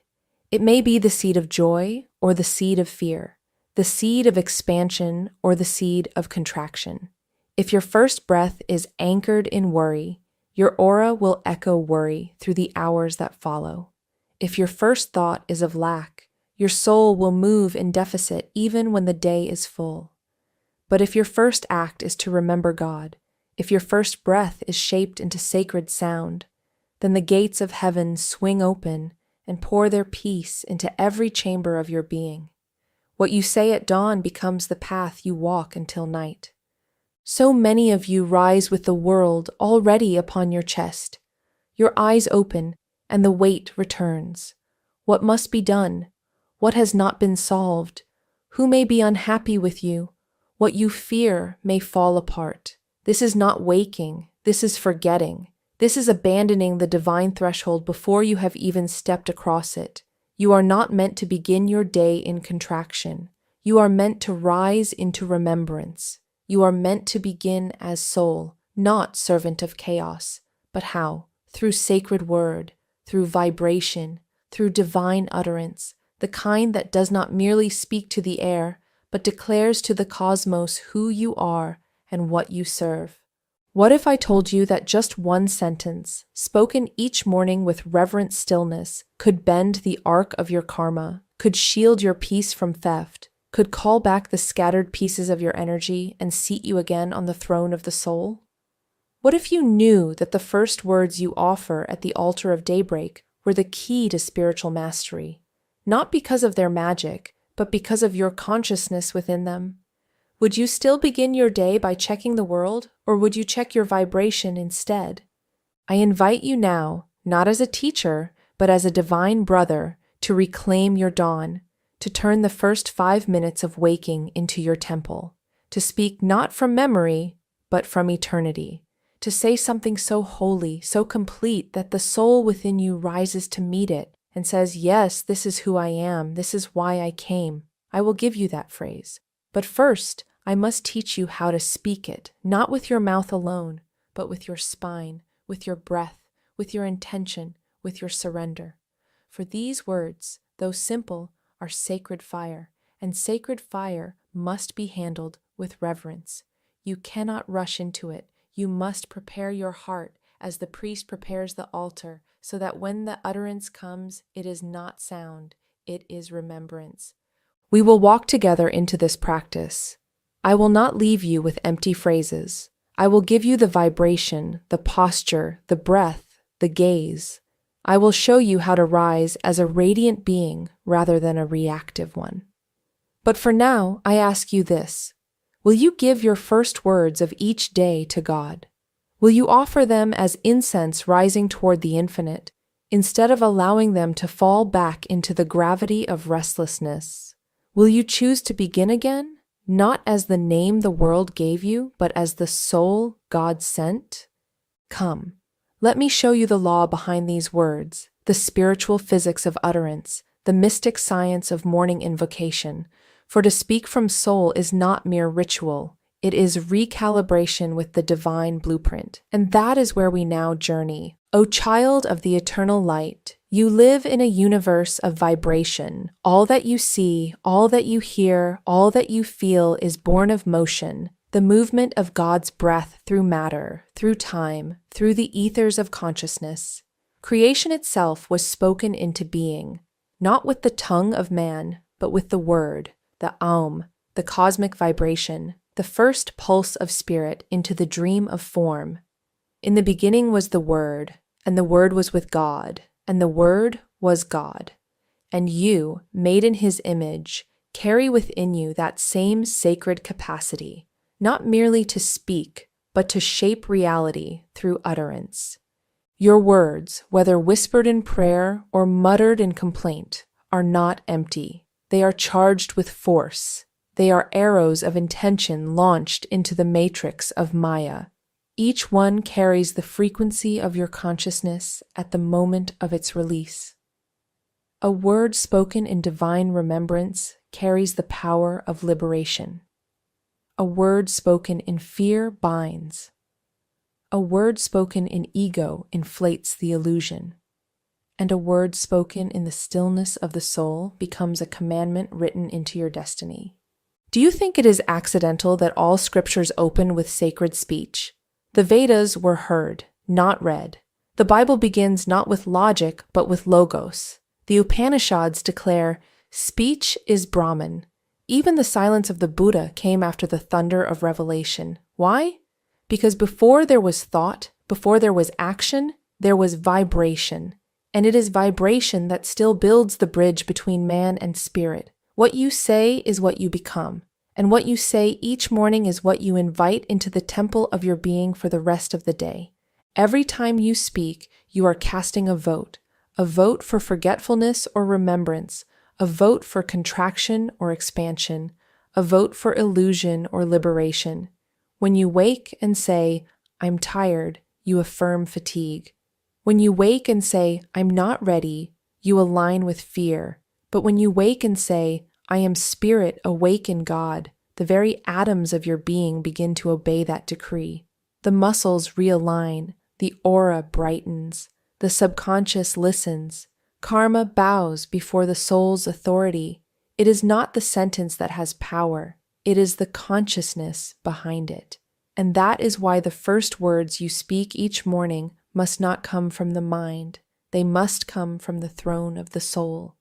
It may be the seed of joy or the seed of fear, the seed of expansion or the seed of contraction. If your first breath is anchored in worry, your aura will echo worry through the hours that follow. If your first thought is of lack, your soul will move in deficit even when the day is full. But if your first act is to remember God, if your first breath is shaped into sacred sound, then the gates of heaven swing open and pour their peace into every chamber of your being. What you say at dawn becomes the path you walk until night. So many of you rise with the world already upon your chest. Your eyes open, and the weight returns. What must be done? What has not been solved? Who may be unhappy with you? What you fear may fall apart. This is not waking. This is forgetting. This is abandoning the divine threshold before you have even stepped across it. You are not meant to begin your day in contraction. You are meant to rise into remembrance. You are meant to begin as soul, not servant of chaos. But how? Through sacred word, through vibration, through divine utterance, the kind that does not merely speak to the air, but declares to the cosmos who you are and what you serve. What if I told you that just one sentence, spoken each morning with reverent stillness, could bend the arc of your karma, could shield your peace from theft, could call back the scattered pieces of your energy and seat you again on the throne of the soul? What if you knew that the first words you offer at the altar of daybreak were the key to spiritual mastery, not because of their magic, but because of your consciousness within them? Would you still begin your day by checking the world, or would you check your vibration instead? I invite you now, not as a teacher, but as a divine brother, to reclaim your dawn, to turn the first 5 minutes of waking into your temple, to speak not from memory, but from eternity, to say something so holy, so complete that the soul within you rises to meet it and says, yes, this is who I am, this is why I came. I will give you that phrase. But first, I must teach you how to speak it, not with your mouth alone, but with your spine, with your breath, with your intention, with your surrender. For these words, though simple, are sacred fire, and sacred fire must be handled with reverence. You cannot rush into it. You must prepare your heart as the priest prepares the altar, so that when the utterance comes, it is not sound, it is remembrance. We will walk together into this practice. I will not leave you with empty phrases. I will give you the vibration, the posture, the breath, the gaze. I will show you how to rise as a radiant being rather than a reactive one. But for now, I ask you this. Will you give your first words of each day to God? Will you offer them as incense rising toward the infinite, instead of allowing them to fall back into the gravity of restlessness? Will you choose to begin again, not as the name the world gave you, but as the soul God sent? Come, let me show you the law behind these words, the spiritual physics of utterance, the mystic science of morning invocation. For to speak from soul is not mere ritual, it is recalibration with the divine blueprint. And that is where we now journey. O child of the eternal light, you live in a universe of vibration. All that you see, all that you hear, all that you feel is born of motion, the movement of God's breath through matter, through time, through the ethers of consciousness. Creation itself was spoken into being, not with the tongue of man, but with the word, the Aum, the cosmic vibration, the first pulse of spirit into the dream of form. In the beginning was the Word, and the Word was with God, and the Word was God. And you, made in His image, carry within you that same sacred capacity, not merely to speak, but to shape reality through utterance. Your words, whether whispered in prayer or muttered in complaint, are not empty. They are charged with force. They are arrows of intention launched into the matrix of Maya. Each one carries the frequency of your consciousness at the moment of its release. A word spoken in divine remembrance carries the power of liberation. A word spoken in fear binds. A word spoken in ego inflates the illusion. and a word spoken in the stillness of the soul becomes a commandment written into your destiny. Do you think it is accidental that all scriptures open with sacred speech? The Vedas were heard, not read. The Bible begins not with logic, but with logos. The Upanishads declare, speech is Brahman. Even the silence of the Buddha came after the thunder of revelation. Why? Because before there was thought, before there was action, there was vibration. And it is vibration that still builds the bridge between man and spirit. What you say is what you become. And what you say each morning is what you invite into the temple of your being for the rest of the day. Every time you speak, you are casting a vote for forgetfulness or remembrance, a vote for contraction or expansion, a vote for illusion or liberation. When you wake and say, I'm tired, you affirm fatigue. When you wake and say, I'm not ready, you align with fear. But when you wake and say, I am spirit awake in God, the very atoms of your being begin to obey that decree. The muscles realign, the aura brightens, the subconscious listens. Karma bows before the soul's authority. It is not the sentence that has power, it is the consciousness behind it. And that is why the first words you speak each morning must not come from the mind, they must come from the throne of the soul.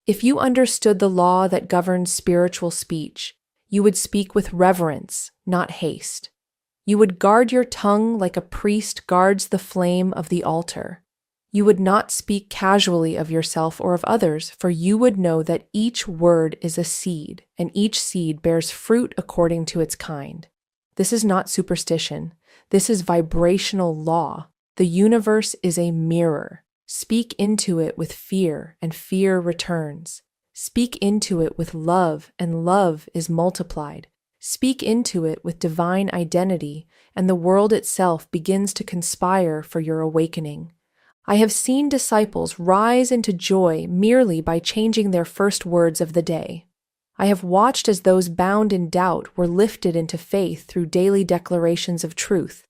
If you understood the law that governs spiritual speech, you would speak with reverence, not haste. You would guard your tongue like a priest guards the flame of the altar. You would not speak casually of yourself or of others, for you would know that each word is a seed, and each seed bears fruit according to its kind. This is not superstition. This is vibrational law. The universe is a mirror. Speak into it with fear, and fear returns. Speak into it with love, and love is multiplied. Speak into it with divine identity, and the world itself begins to conspire for your awakening. I have seen disciples rise into joy merely by changing their first words of the day. I have watched as those bound in doubt were lifted into faith through daily declarations of truth,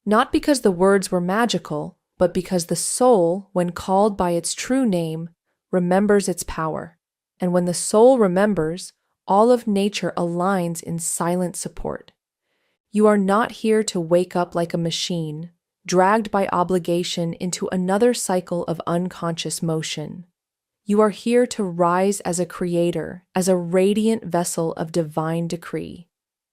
not because the words were magical, but because the soul, when called by its true name, remembers its power. And when the soul remembers, all of nature aligns in silent support. You are not here to wake up like a machine, dragged by obligation into another cycle of unconscious motion. You are here to rise as a creator, as a radiant vessel of divine decree.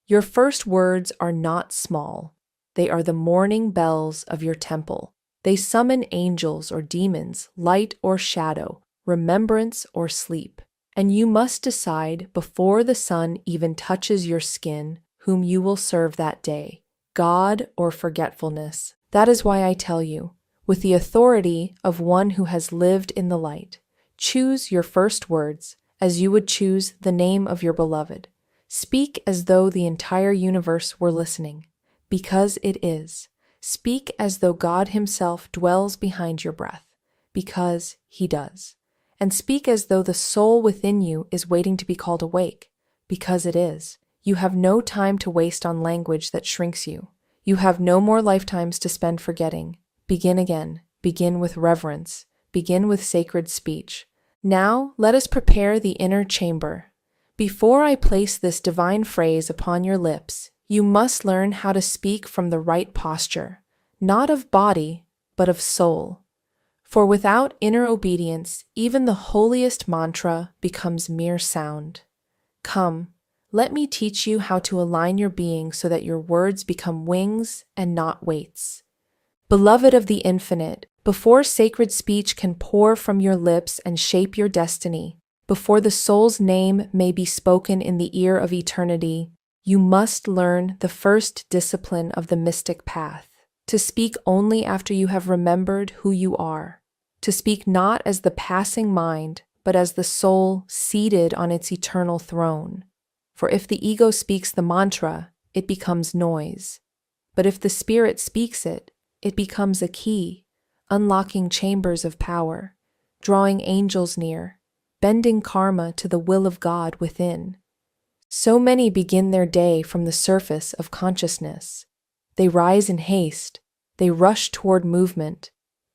Your first words are not small. They are the morning bells of your temple. They summon angels or demons, light or shadow, remembrance or sleep. And you must decide before the sun even touches your skin whom you will serve that day, God or forgetfulness. That is why I tell you, with the authority of one who has lived in the light, choose your first words as you would choose the name of your beloved. Speak as though the entire universe were listening, because it is. Speak as though God Himself dwells behind your breath, because He does. And speak as though the soul within you is waiting to be called awake, because it is. You have no time to waste on language that shrinks you. You have no more lifetimes to spend forgetting. Begin again. Begin with reverence. Begin with sacred speech. Now, let us prepare the inner chamber. Before I place this divine phrase upon your lips, you must learn how to speak from the right posture, not of body, but of soul. For without inner obedience, even the holiest mantra becomes mere sound. Come, let me teach you how to align your being so that your words become wings and not weights. Beloved of the infinite, before sacred speech can pour from your lips and shape your destiny, before the soul's name may be spoken in the ear of eternity, you must learn the first discipline of the mystic path, to speak only after you have remembered who you are, to speak not as the passing mind, but as the soul seated on its eternal throne. For if the ego speaks the mantra, it becomes noise. But if the spirit speaks it, it becomes a key, unlocking chambers of power, drawing angels near, bending karma to the will of God within. So many begin their day from the surface of consciousness. They rise in haste, they rush toward movement,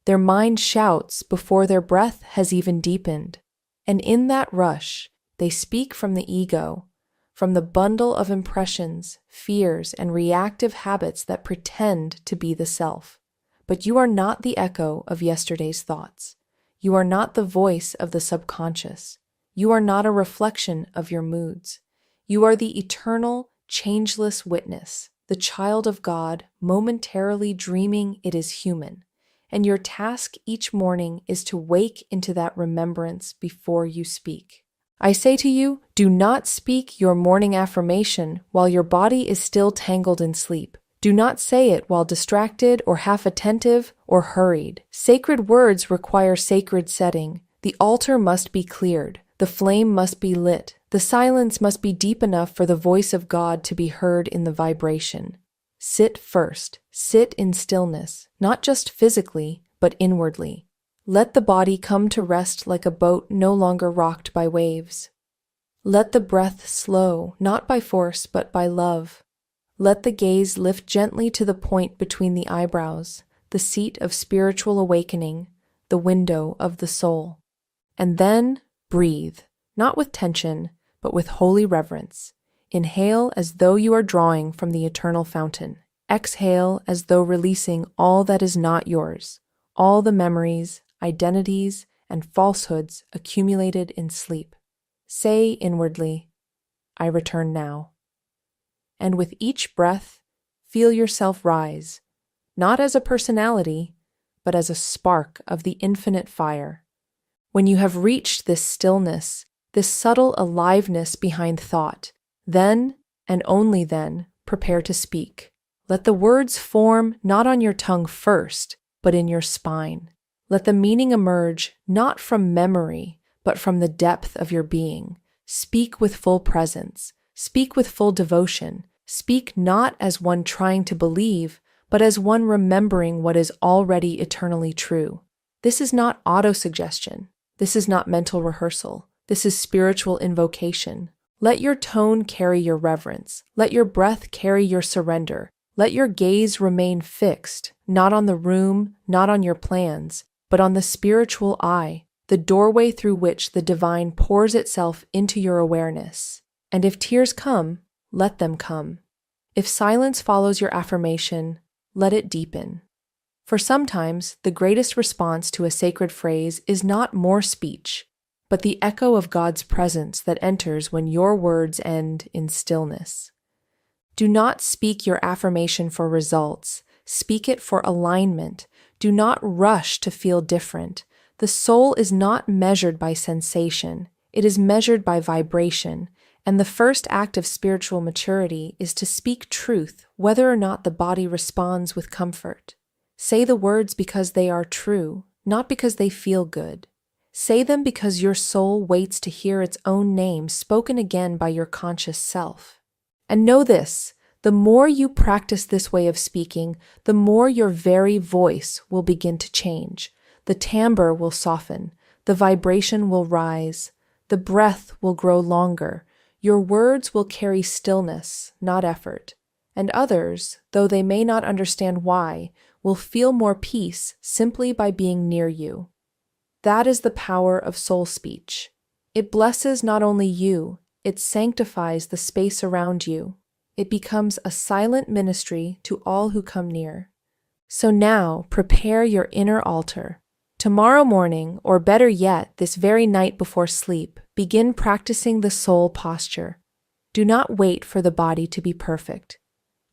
Their mind shouts before their breath has even deepened. And in that rush, they speak from the ego, from the bundle of impressions, fears, and reactive habits that pretend to be the self. But you are not the echo of yesterday's thoughts. You are not the voice of the subconscious. You are not a reflection of your moods. You are the eternal, changeless witness, the child of God, momentarily dreaming it is human. And your task each morning is to wake into that remembrance before you speak. I say to you, do not speak your morning affirmation while your body is still tangled in sleep. Do not say it while distracted or half attentive or hurried. Sacred words require sacred setting. The altar must be cleared. The flame must be lit. The silence must be deep enough for the voice of God to be heard in the vibration. Sit first. Sit in stillness, not just physically, but inwardly. Let the body come to rest like a boat no longer rocked by waves. Let the breath slow, not by force, but by love. Let the gaze lift gently to the point between the eyebrows, the seat of spiritual awakening, the window of the soul. And then breathe, not with tension, but with holy reverence. Inhale as though you are drawing from the eternal fountain. Exhale as though releasing all that is not yours, all the memories, identities, and falsehoods accumulated in sleep. Say inwardly, I return now. And with each breath, feel yourself rise, not as a personality, but as a spark of the infinite fire. When you have reached this stillness, this subtle aliveness behind thought, then, and only then, prepare to speak. Let the words form not on your tongue first, but in your spine. Let the meaning emerge not from memory, but from the depth of your being. Speak with full presence. Speak with full devotion. Speak not as one trying to believe, but as one remembering what is already eternally true. This is not autosuggestion. This is not mental rehearsal. This is spiritual invocation. Let your tone carry your reverence. Let your breath carry your surrender. Let your gaze remain fixed, not on the room, not on your plans, but on the spiritual eye, the doorway through which the divine pours itself into your awareness. And if tears come, let them come. If silence follows your affirmation, let it deepen. For sometimes, the greatest response to a sacred phrase is not more speech, but the echo of God's presence that enters when your words end in stillness. Do not speak your affirmation for results. Speak it for alignment. Do not rush to feel different. The soul is not measured by sensation. It is measured by vibration. And the first act of spiritual maturity is to speak truth, whether or not the body responds with comfort. Say the words because they are true, not because they feel good. Say them because your soul waits to hear its own name spoken again by your conscious self. And know this, the more you practice this way of speaking, the more your very voice will begin to change. The timbre will soften, the vibration will rise, the breath will grow longer. Your words will carry stillness, not effort. And others, though they may not understand why, will feel more peace simply by being near you. That is the power of soul speech. It blesses not only you, it sanctifies the space around you. It becomes a silent ministry to all who come near. So now, prepare your inner altar. Tomorrow morning, or better yet, this very night before sleep, begin practicing the soul posture. Do not wait for the body to be perfect.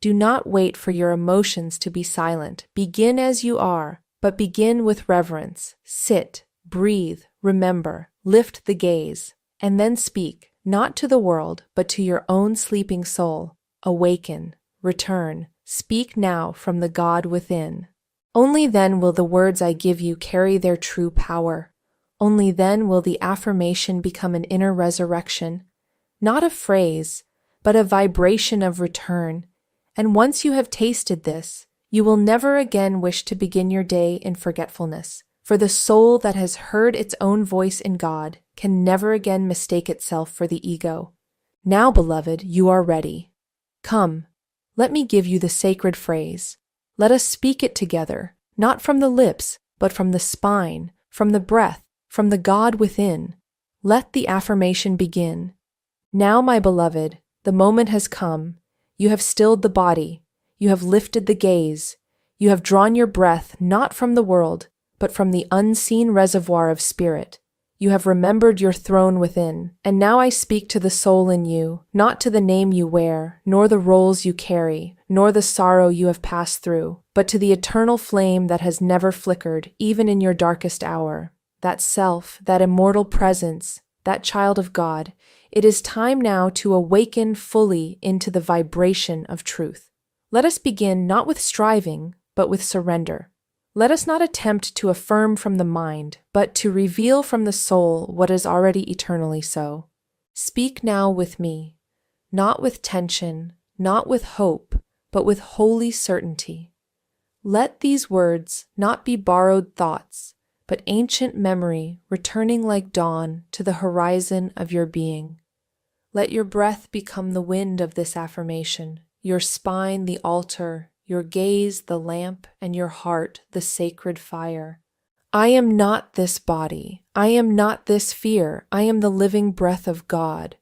Do not wait for your emotions to be silent. Begin as you are, but begin with reverence. Sit, breathe, remember, lift the gaze, and then speak, not to the world, but to your own sleeping soul. Awaken, return, speak now from the God within. Only then will the words I give you carry their true power. Only then will the affirmation become an inner resurrection, not a phrase, but a vibration of return. And once you have tasted this, you will never again wish to begin your day in forgetfulness, for the soul that has heard its own voice in God can never again mistake itself for the ego. Now, beloved, you are ready. Come, let me give you the sacred phrase. Let us speak it together, not from the lips, but from the spine, from the breath, from the God within. Let the affirmation begin. Now, my beloved, the moment has come. You have stilled the body. You have lifted the gaze. You have drawn your breath not from the world, but from the unseen reservoir of spirit. You have remembered your throne within, and now I speak to the soul in you, not to the name you wear, nor the roles you carry, nor the sorrow you have passed through, but to the eternal flame that has never flickered, even in your darkest hour. That self, that immortal presence, that child of God, it is time now to awaken fully into the vibration of truth. Let us begin not with striving, but with surrender. Let us not attempt to affirm from the mind, but to reveal from the soul what is already eternally so. Speak now with me, not with tension, not with hope, but with holy certainty. Let these words not be borrowed thoughts, but ancient memory returning like dawn to the horizon of your being. Let your breath become the wind of this affirmation, your spine the altar, your gaze the lamp, and your heart the sacred fire. I am not this body. I am not this fear. I am the living breath of God.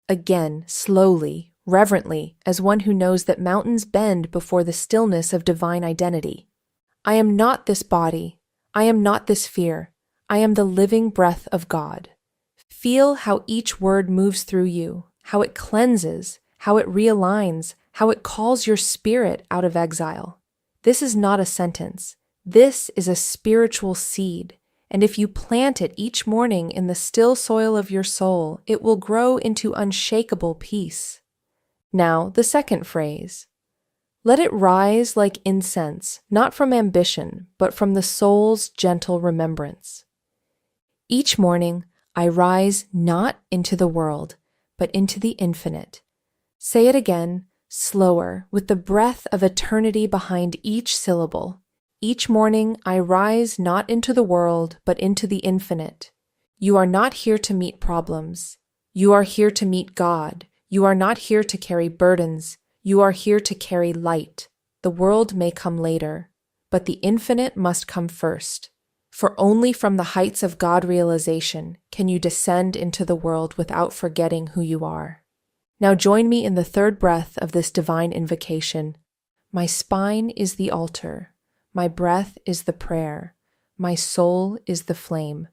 Again, slowly, reverently, as one who knows that mountains bend before the stillness of divine identity. I am not this body. I am not this fear. I am the living breath of God. Feel how each word moves through you, how it cleanses, how it realigns, how it calls your spirit out of exile. This is not a sentence. This is a spiritual seed, and if you plant it each morning in the still soil of your soul, it will grow into unshakable peace. Now, the second phrase. Let it rise like incense, not from ambition, but from the soul's gentle remembrance. Each morning, I rise not into the world, but into the infinite. Say it again, slower, with the breath of eternity behind each syllable. Each morning, I rise not into the world, but into the infinite. You are not here to meet problems. You are here to meet God. You are not here to carry burdens. You are here to carry light. The world may come later, but the infinite must come first. For only from the heights of God realization can you descend into the world without forgetting who you are. Now join me in the third breath of this divine invocation. My spine is the altar. My breath is the prayer. My soul is the flame.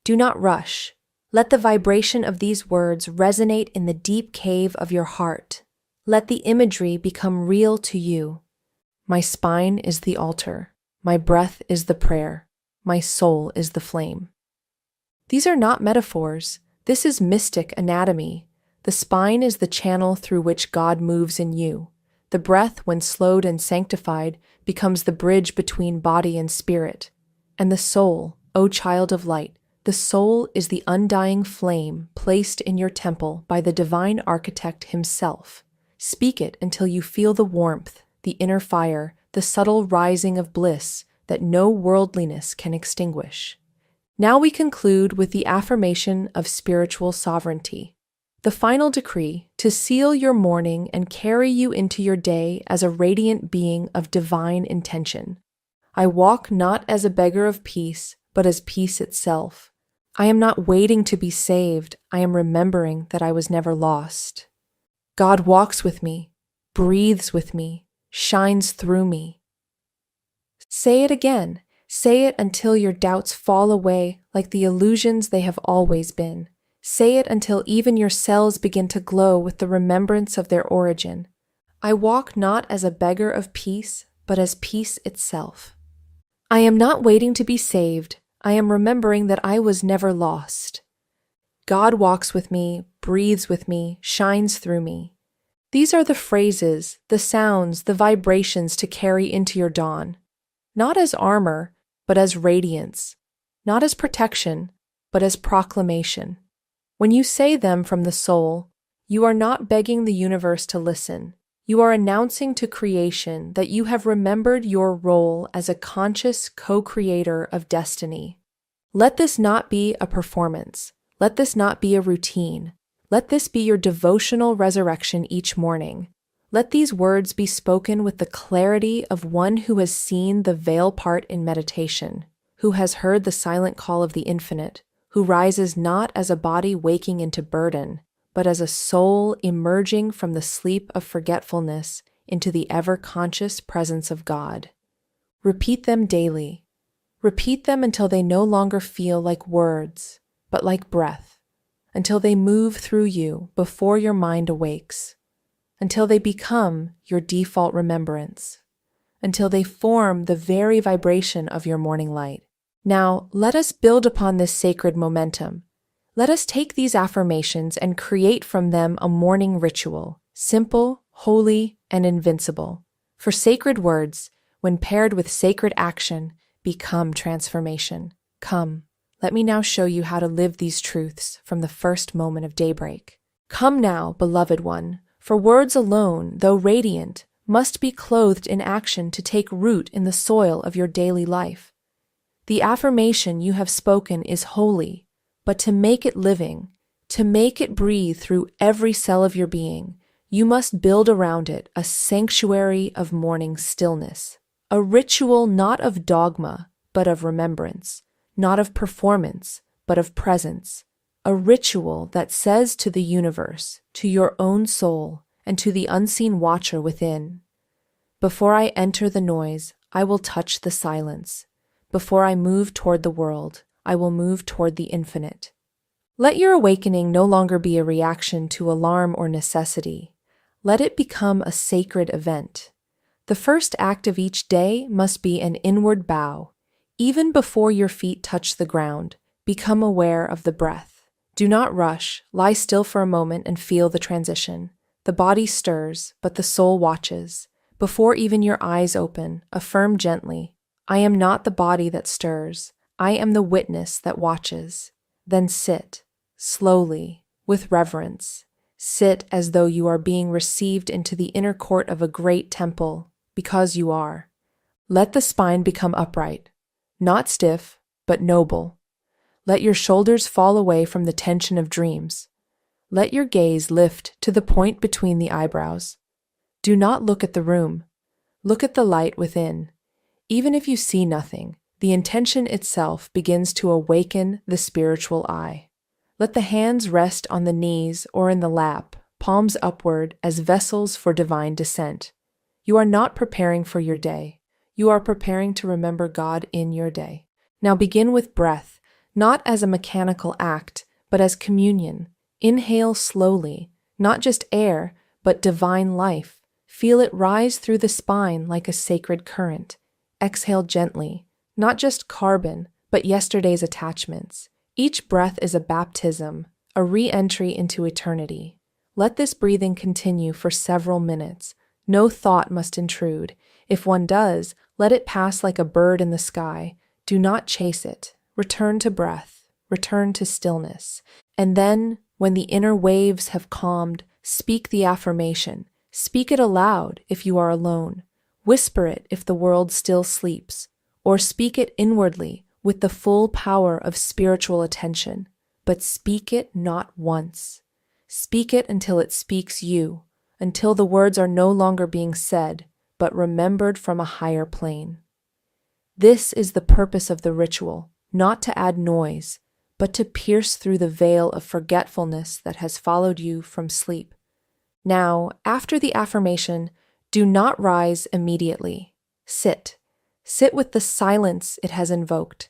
Do not rush. Let the vibration of these words resonate in the deep cave of your heart. Let the imagery become real to you. My spine is the altar. My breath is the prayer. My soul is the flame. These are not metaphors. This is mystic anatomy. The spine is the channel through which God moves in you. The breath, when slowed and sanctified, becomes the bridge between body and spirit. And the soul, O child of light, the soul is the undying flame placed in your temple by the divine architect himself. Speak it until you feel the warmth, the inner fire, the subtle rising of bliss that no worldliness can extinguish. Now we conclude with the affirmation of spiritual sovereignty. The final decree to seal your morning and carry you into your day as a radiant being of divine intention. I walk not as a beggar of peace, but as peace itself. I am not waiting to be saved. I am remembering that I was never lost. God walks with me, breathes with me, shines through me. Say it again. Say it until your doubts fall away like the illusions they have always been. Say it until even your cells begin to glow with the remembrance of their origin. I walk not as a beggar of peace, but as peace itself. I am not waiting to be saved. I am remembering that I was never lost. God walks with me, breathes with me, shines through me. These are the phrases, the sounds, the vibrations to carry into your dawn. Not as armor, but as radiance. Not as protection, but as proclamation. When you say them from the soul, you are not begging the universe to listen. You are announcing to creation that you have remembered your role as a conscious co-creator of destiny. Let this not be a performance. Let this not be a routine. Let this be your devotional resurrection each morning. Let these words be spoken with the clarity of one who has seen the veil part in meditation, who has heard the silent call of the infinite, who rises not as a body waking into burden, but as a soul emerging from the sleep of forgetfulness into the ever-conscious presence of God. Repeat them daily. Repeat them until they no longer feel like words, but like breath, until they move through you before your mind awakes, until they become your default remembrance, until they form the very vibration of your morning light. Now, let us build upon this sacred momentum. Let us take these affirmations and create from them a morning ritual, simple, holy, and invincible. For sacred words, when paired with sacred action, become transformation. Come, let me now show you how to live these truths from the first moment of daybreak. Come now, beloved one, for words alone, though radiant, must be clothed in action to take root in the soil of your daily life. The affirmation you have spoken is holy, but to make it living, to make it breathe through every cell of your being, you must build around it a sanctuary of morning stillness, a ritual not of dogma, but of remembrance, not of performance, but of presence, a ritual that says to the universe, to your own soul, and to the unseen watcher within, before I enter the noise, I will touch the silence. Before I move toward the world, I will move toward the infinite. Let your awakening no longer be a reaction to alarm or necessity. Let it become a sacred event. The first act of each day must be an inward bow. Even before your feet touch the ground, become aware of the breath. Do not rush, lie still for a moment and feel the transition. The body stirs, but the soul watches. Before even your eyes open, affirm gently, I am not the body that stirs. I am the witness that watches. Then sit, slowly, with reverence. Sit as though you are being received into the inner court of a great temple, because you are. Let the spine become upright, not stiff, but noble. Let your shoulders fall away from the tension of dreams. Let your gaze lift to the point between the eyebrows. Do not look at the room. Look at the light within. Even if you see nothing, the intention itself begins to awaken the spiritual eye. Let the hands rest on the knees or in the lap, palms upward as vessels for divine descent. You are not preparing for your day. You are preparing to remember God in your day. Now begin with breath, not as a mechanical act, but as communion. Inhale slowly, not just air, but divine life. Feel it rise through the spine like a sacred current. Exhale gently, not just carbon, but yesterday's attachments. Each breath is a baptism, a re-entry into eternity. Let this breathing continue for several minutes. No thought must intrude. If one does, let it pass like a bird in the sky. Do not chase it. Return to breath. Return to stillness. And then, when the inner waves have calmed, speak the affirmation. Speak it aloud if you are alone. Whisper it if the world still sleeps. Or speak it inwardly with the full power of spiritual attention. But speak it not once. Speak it until it speaks you, until the words are no longer being said, but remembered from a higher plane. This is the purpose of the ritual, not to add noise, but to pierce through the veil of forgetfulness that has followed you from sleep. Now, after the affirmation, do not rise immediately. Sit. Sit with the silence it has invoked.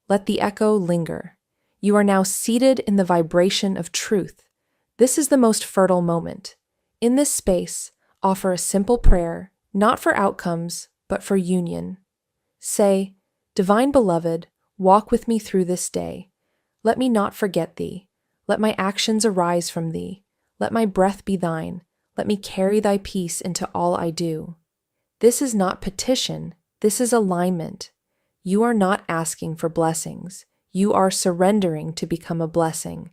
Let the echo linger. You are now seated in the vibration of truth. This is the most fertile moment. In this space, offer a simple prayer, not for outcomes, but for union. Say, Divine Beloved, walk with me through this day. Let me not forget thee. Let my actions arise from thee. Let my breath be thine. Let me carry thy peace into all I do. This is not petition. This is alignment. You are not asking for blessings. You are surrendering to become a blessing.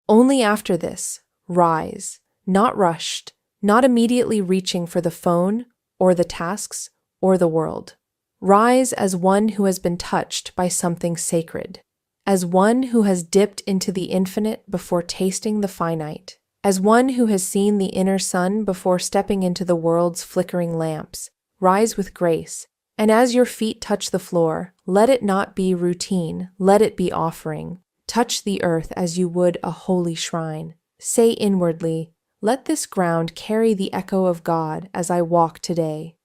Only after this, rise, not rushed, not immediately reaching for the phone or the tasks or the world. Rise as one who has been touched by something sacred, as one who has dipped into the infinite before tasting the finite, as one who has seen the inner sun before stepping into the world's flickering lamps. Rise with grace, and as your feet touch the floor, Let it not be routine, let it be offering. Touch the earth as you would a holy shrine. Say inwardly, let this ground carry the echo of God as I walk today.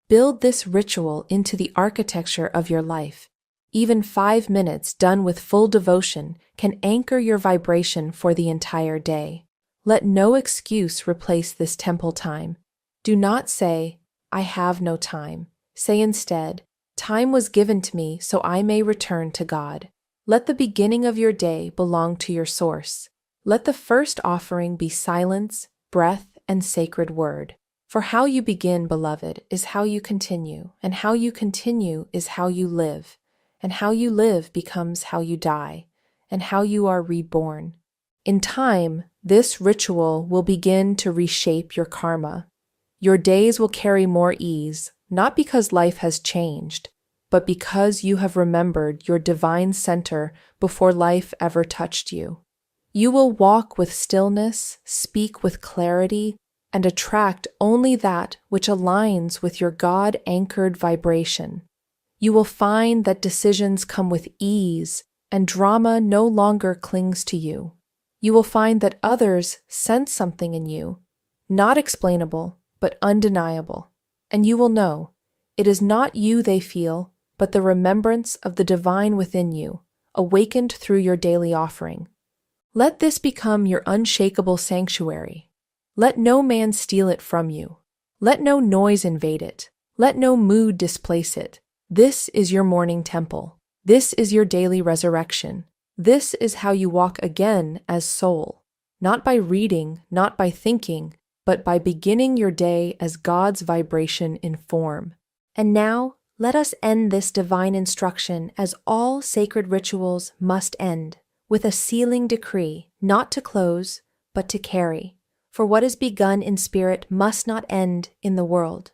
Build this ritual into the architecture of your life. Even 5 minutes done with full devotion can anchor your vibration for the entire day. Let no excuse replace this temple time. Do not say, I have no time. Say instead, time was given to me so I may return to God. Let the beginning of your day belong to your source. Let the first offering be silence, breath, and sacred word. For how you begin, beloved, is how you continue, and how you continue is how you live, and how you live becomes how you die, and how you are reborn. In time, this ritual will begin to reshape your karma. Your days will carry more ease, not because life has changed, but because you have remembered your divine center before life ever touched you. You will walk with stillness, speak with clarity, and attract only that which aligns with your God-anchored vibration. You will find that decisions come with ease, and drama no longer clings to you. You will find that others sense something in you, not explainable, but undeniable, and you will know it is not you they feel, but the remembrance of the divine within you, awakened through your daily offering. Let this become your unshakable sanctuary. Let no man steal it from you. Let no noise invade it. Let no mood displace it. This is your morning temple. This is your daily resurrection. This is how you walk again as soul, not by reading, not by thinking, but by beginning your day as God's vibration in form. And now, let us end this divine instruction as all sacred rituals must end, with a sealing decree, not to close, but to carry. For what is begun in spirit must not end in the world.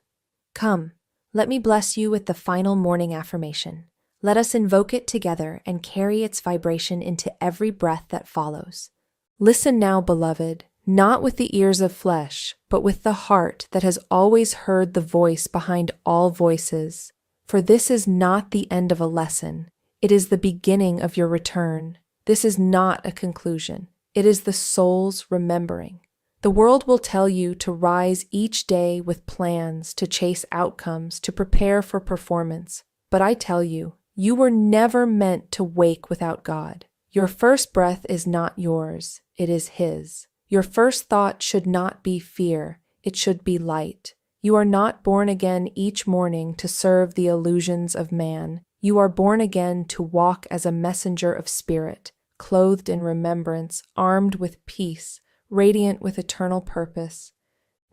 Come, let me bless you with the final morning affirmation. Let us invoke it together and carry its vibration into every breath that follows. Listen now, beloved, not with the ears of flesh, but with the heart that has always heard the voice behind all voices. For this is not the end of a lesson. It is the beginning of your return. This is not a conclusion. It is the soul's remembering. The world will tell you to rise each day with plans, to chase outcomes, to prepare for performance. But I tell you, you were never meant to wake without God. Your first breath is not yours, it is His. Your first thought should not be fear, it should be light. You are not born again each morning to serve the illusions of man. You are born again to walk as a messenger of spirit, clothed in remembrance, armed with peace, radiant with eternal purpose.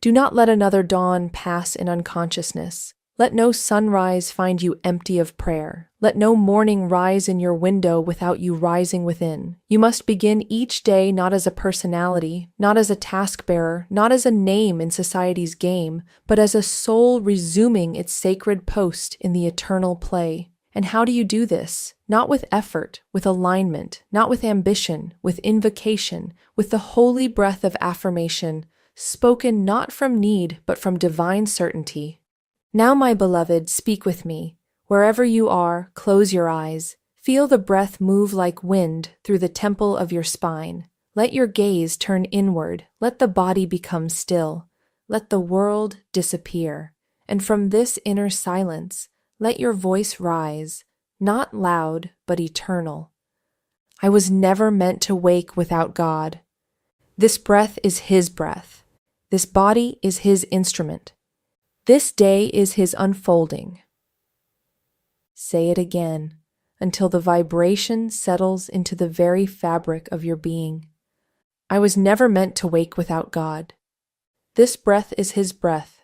Do not let another dawn pass in unconsciousness. Let no sunrise find you empty of prayer. Let no morning rise in your window without you rising within. You must begin each day not as a personality, not as a task-bearer, not as a name in society's game, but as a soul resuming its sacred post in the eternal play. And how do you do this? Not with effort, with alignment, not with ambition, with invocation, with the holy breath of affirmation, spoken not from need, but from divine certainty. Now, my beloved, speak with me. Wherever you are, close your eyes. Feel the breath move like wind through the temple of your spine. Let your gaze turn inward. Let the body become still. Let the world disappear. And from this inner silence, let your voice rise, not loud, but eternal. I was never meant to wake without God. This breath is His breath. This body is His instrument. This day is His unfolding. Say it again, until the vibration settles into the very fabric of your being. I was never meant to wake without God. This breath is His breath.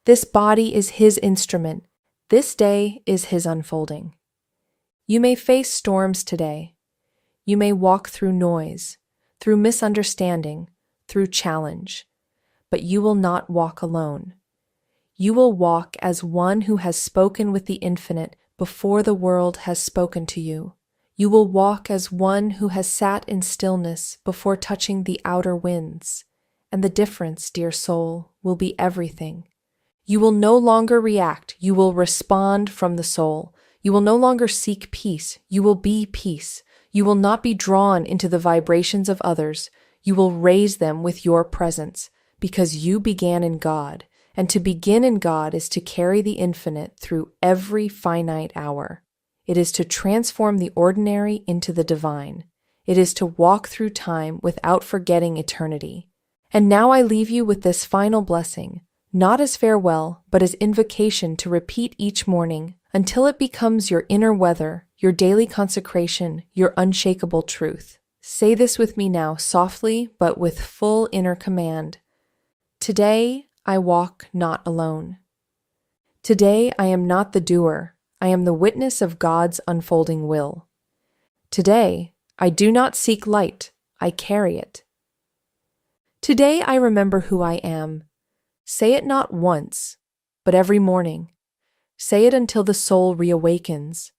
This body is His instrument. This day is His unfolding. You may face storms today. You may walk through noise, through misunderstanding, through challenge, but you will not walk alone. You will walk as one who has spoken with the infinite before the world has spoken to you. You will walk as one who has sat in stillness before touching the outer winds. And the difference, dear soul, will be everything. You will no longer react, you will respond from the soul. You will no longer seek peace, you will be peace. You will not be drawn into the vibrations of others, you will raise them with your presence, because you began in God, and to begin in God is to carry the infinite through every finite hour. It is to transform the ordinary into the divine. It is to walk through time without forgetting eternity. And now I leave you with this final blessing, not as farewell, but as invocation to repeat each morning until it becomes your inner weather, your daily consecration, your unshakable truth. Say this with me now, softly, but with full inner command. Today, I walk not alone. Today, I am not the doer. I am the witness of God's unfolding will. Today, I do not seek light. I carry it. Today, I remember who I am. Say it not once, but every morning. Say it until the soul reawakens.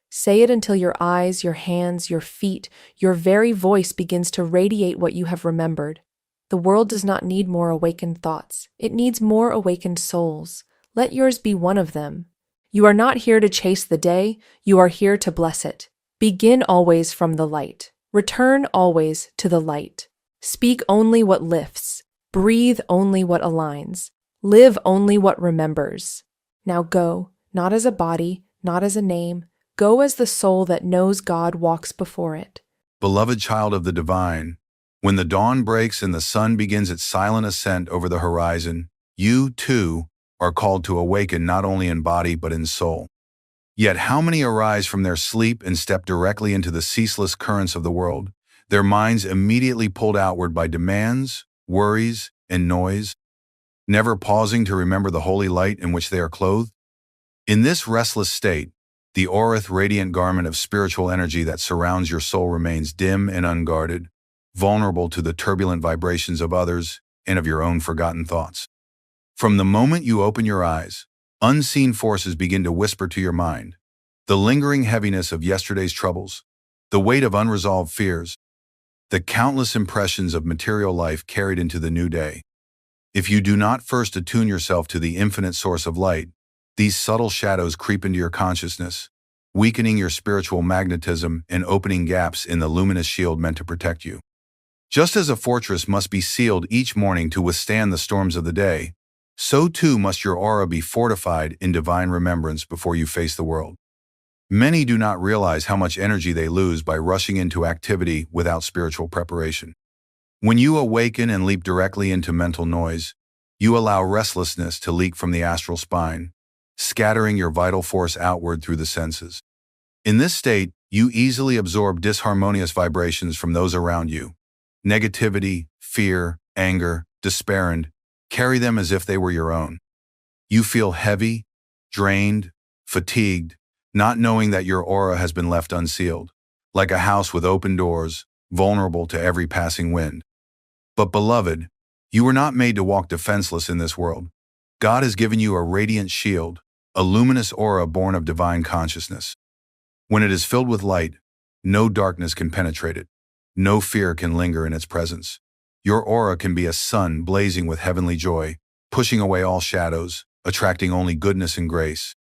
Say it until your eyes, your hands, your feet, your very voice begins to radiate what you have remembered. The world does not need more awakened thoughts. It needs more awakened souls. Let yours be one of them. You are not here to chase the day. You are here to bless it. Begin always from the light. Return always to the light. Speak only what lifts. Breathe only what aligns. Live only what remembers. Now go, not as a body, not as a name. Go as the soul that knows God walks before it. Beloved child of the divine, when the dawn breaks and the sun begins its silent ascent over the horizon, you, too, are called to awaken not only in body but in soul. Yet how many arise from their sleep and step directly into the ceaseless currents of the world, their minds immediately pulled outward by demands, worries, and noise, never pausing to remember the holy light in which they are clothed? In this restless state, the aurith radiant garment of spiritual energy that surrounds your soul remains dim and unguarded, vulnerable to the turbulent vibrations of others and of your own forgotten thoughts. From the moment you open your eyes, unseen forces begin to whisper to your mind. The lingering heaviness of yesterday's troubles, the weight of unresolved fears, the countless impressions of material life carried into the new day. If you do not first attune yourself to the infinite source of light, these subtle shadows creep into your consciousness, weakening your spiritual magnetism and opening gaps in the luminous shield meant to protect you. Just as a fortress must be sealed each morning to withstand the storms of the day, so too must your aura be fortified in divine remembrance before you face the world. Many do not realize how much energy they lose by rushing into activity without spiritual preparation. When you awaken and leap directly into mental noise, you allow restlessness to leak from the astral spine, scattering your vital force outward through the senses. In this state, you easily absorb disharmonious vibrations from those around you. Negativity, fear, anger, despair, and carry them as if they were your own. You feel heavy, drained, fatigued, not knowing that your aura has been left unsealed, like a house with open doors, vulnerable to every passing wind. But beloved, you were not made to walk defenseless in this world. God has given you a radiant shield, a luminous aura born of divine consciousness. When it is filled with light, no darkness can penetrate it. No fear can linger in its presence. Your aura can be a sun blazing with heavenly joy, pushing away all shadows, attracting only goodness and grace.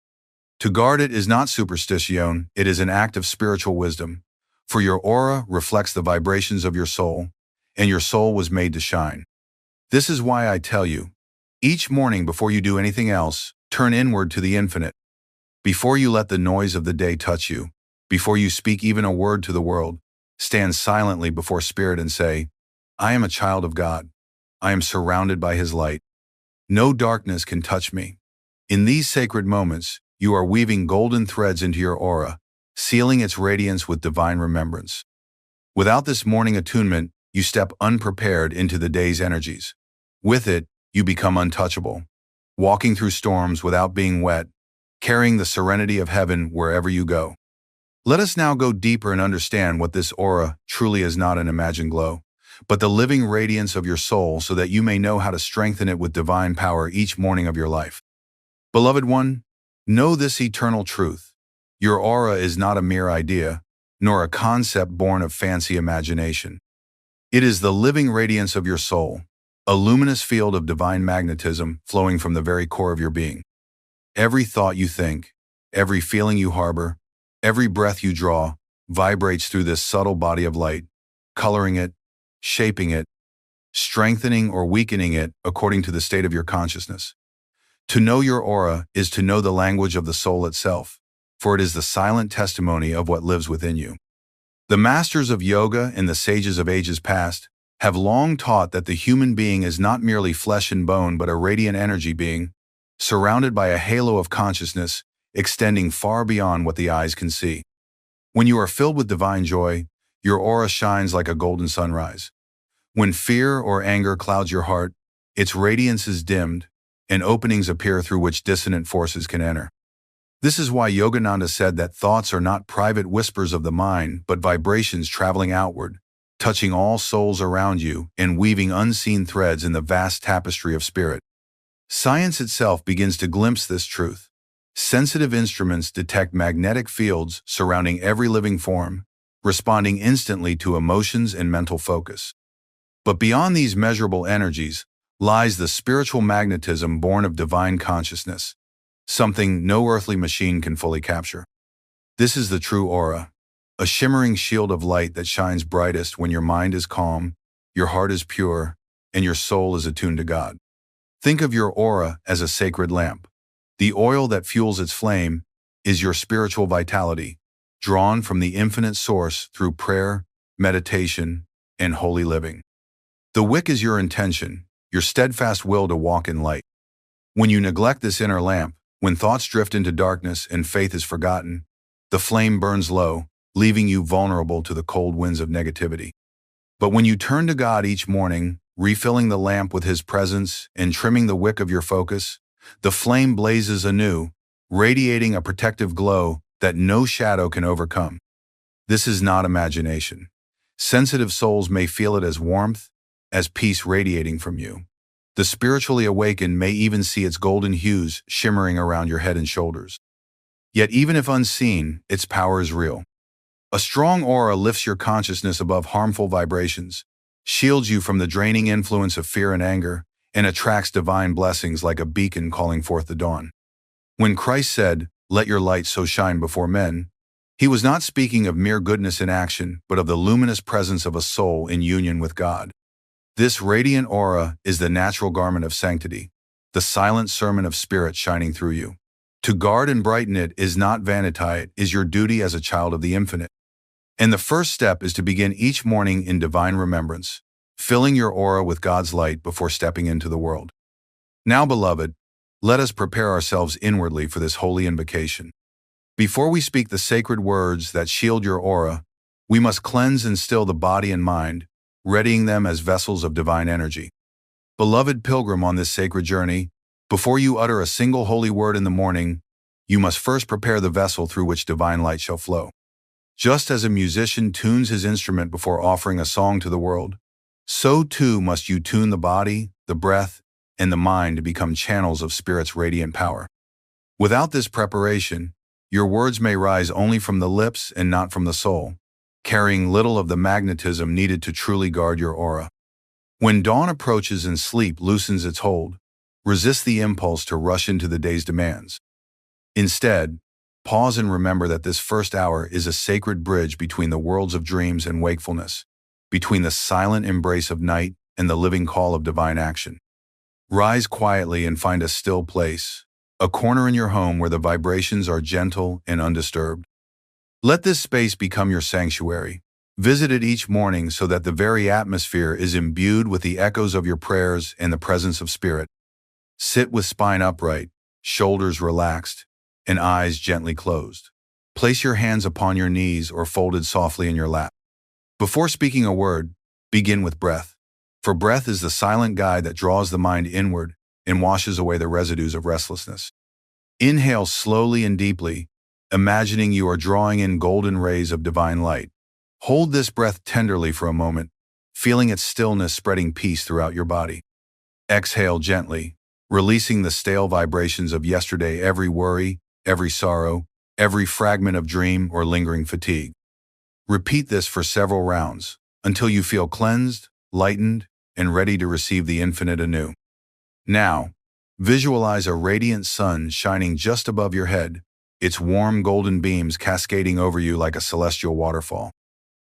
To guard it is not superstition, it is an act of spiritual wisdom. For your aura reflects the vibrations of your soul, and your soul was made to shine. This is why I tell you, each morning before you do anything else, turn inward to the infinite. Before you let the noise of the day touch you, before you speak even a word to the world, stand silently before Spirit and say, I am a child of God. I am surrounded by His light. No darkness can touch me. In these sacred moments, you are weaving golden threads into your aura, sealing its radiance with divine remembrance. Without this morning attunement, you step unprepared into the day's energies. With it, you become untouchable, walking through storms without being wet, carrying the serenity of heaven wherever you go. Let us now go deeper and understand what this aura truly is: not an imagined glow, but the living radiance of your soul, so that you may know how to strengthen it with divine power each morning of your life. Beloved one, know this eternal truth. Your aura is not a mere idea, nor a concept born of fancy imagination. It is the living radiance of your soul, a luminous field of divine magnetism flowing from the very core of your being. Every thought you think, every feeling you harbor, every breath you draw, vibrates through this subtle body of light, coloring it, shaping it, strengthening or weakening it according to the state of your consciousness. To know your aura is to know the language of the soul itself, for it is the silent testimony of what lives within you. The masters of yoga and the sages of ages past have long taught that the human being is not merely flesh and bone but a radiant energy being, surrounded by a halo of consciousness extending far beyond what the eyes can see. When you are filled with divine joy, your aura shines like a golden sunrise. When fear or anger clouds your heart, its radiance is dimmed, and openings appear through which dissonant forces can enter. This is why Yogananda said that thoughts are not private whispers of the mind, but vibrations traveling outward, touching all souls around you and weaving unseen threads in the vast tapestry of spirit. Science itself begins to glimpse this truth. Sensitive instruments detect magnetic fields surrounding every living form, responding instantly to emotions and mental focus. But beyond these measurable energies lies the spiritual magnetism born of divine consciousness, something no earthly machine can fully capture. This is the true aura, a shimmering shield of light that shines brightest when your mind is calm, your heart is pure, and your soul is attuned to God. Think of your aura as a sacred lamp. The oil that fuels its flame is your spiritual vitality, drawn from the infinite source through prayer, meditation, and holy living. The wick is your intention, your steadfast will to walk in light. When you neglect this inner lamp, when thoughts drift into darkness and faith is forgotten, the flame burns low, leaving you vulnerable to the cold winds of negativity. But when you turn to God each morning, refilling the lamp with His presence and trimming the wick of your focus, the flame blazes anew, radiating a protective glow that no shadow can overcome. This is not imagination. Sensitive souls may feel it as warmth, as peace radiating from you. The spiritually awakened may even see its golden hues shimmering around your head and shoulders. Yet even if unseen, its power is real. A strong aura lifts your consciousness above harmful vibrations, shields you from the draining influence of fear and anger, and attracts divine blessings like a beacon calling forth the dawn. When Christ said, "Let your light so shine before men," He was not speaking of mere goodness in action, but of the luminous presence of a soul in union with God. This radiant aura is the natural garment of sanctity, the silent sermon of spirit shining through you. To guard and brighten it is not vanity, it is your duty as a child of the infinite. And the first step is to begin each morning in divine remembrance, filling your aura with God's light before stepping into the world. Now, beloved, let us prepare ourselves inwardly for this holy invocation. Before we speak the sacred words that shield your aura, we must cleanse and still the body and mind, readying them as vessels of divine energy. Beloved pilgrim on this sacred journey, before you utter a single holy word in the morning, you must first prepare the vessel through which divine light shall flow. Just as a musician tunes his instrument before offering a song to the world, so too must you tune the body, the breath, and the mind to become channels of Spirit's radiant power. Without this preparation, your words may rise only from the lips and not from the soul, carrying little of the magnetism needed to truly guard your aura. When dawn approaches and sleep loosens its hold, resist the impulse to rush into the day's demands. Instead, pause and remember that this first hour is a sacred bridge between the worlds of dreams and wakefulness, between the silent embrace of night and the living call of divine action. Rise quietly and find a still place, a corner in your home where the vibrations are gentle and undisturbed. Let this space become your sanctuary. Visit it each morning so that the very atmosphere is imbued with the echoes of your prayers and the presence of Spirit. Sit with spine upright, shoulders relaxed, and eyes gently closed. Place your hands upon your knees or folded softly in your lap. Before speaking a word, begin with breath. For breath is the silent guide that draws the mind inward and washes away the residues of restlessness. Inhale slowly and deeply, imagining you are drawing in golden rays of divine light. Hold this breath tenderly for a moment, feeling its stillness spreading peace throughout your body. Exhale gently, releasing the stale vibrations of yesterday, every worry, every sorrow, every fragment of dream or lingering fatigue. Repeat this for several rounds, until you feel cleansed, lightened, and ready to receive the infinite anew. Now, visualize a radiant sun shining just above your head, its warm golden beams cascading over you like a celestial waterfall.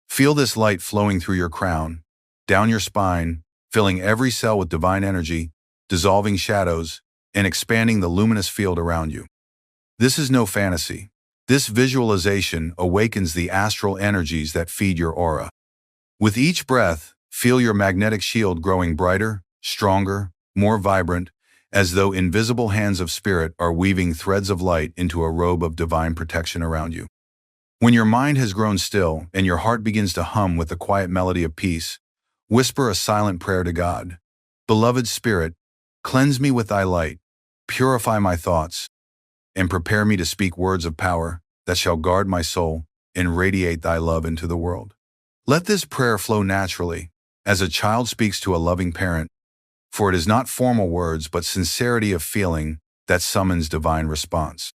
Feel this light flowing through your crown, down your spine, filling every cell with divine energy, dissolving shadows, and expanding the luminous field around you. This is no fantasy. This visualization awakens the astral energies that feed your aura. With each breath, feel your magnetic shield growing brighter, stronger, more vibrant, as though invisible hands of spirit are weaving threads of light into a robe of divine protection around you. When your mind has grown still and your heart begins to hum with the quiet melody of peace, whisper a silent prayer to God. Beloved Spirit, cleanse me with thy light, purify my thoughts, and prepare me to speak words of power that shall guard my soul and radiate thy love into the world. Let this prayer flow naturally, as a child speaks to a loving parent, for it is not formal words but sincerity of feeling that summons divine response.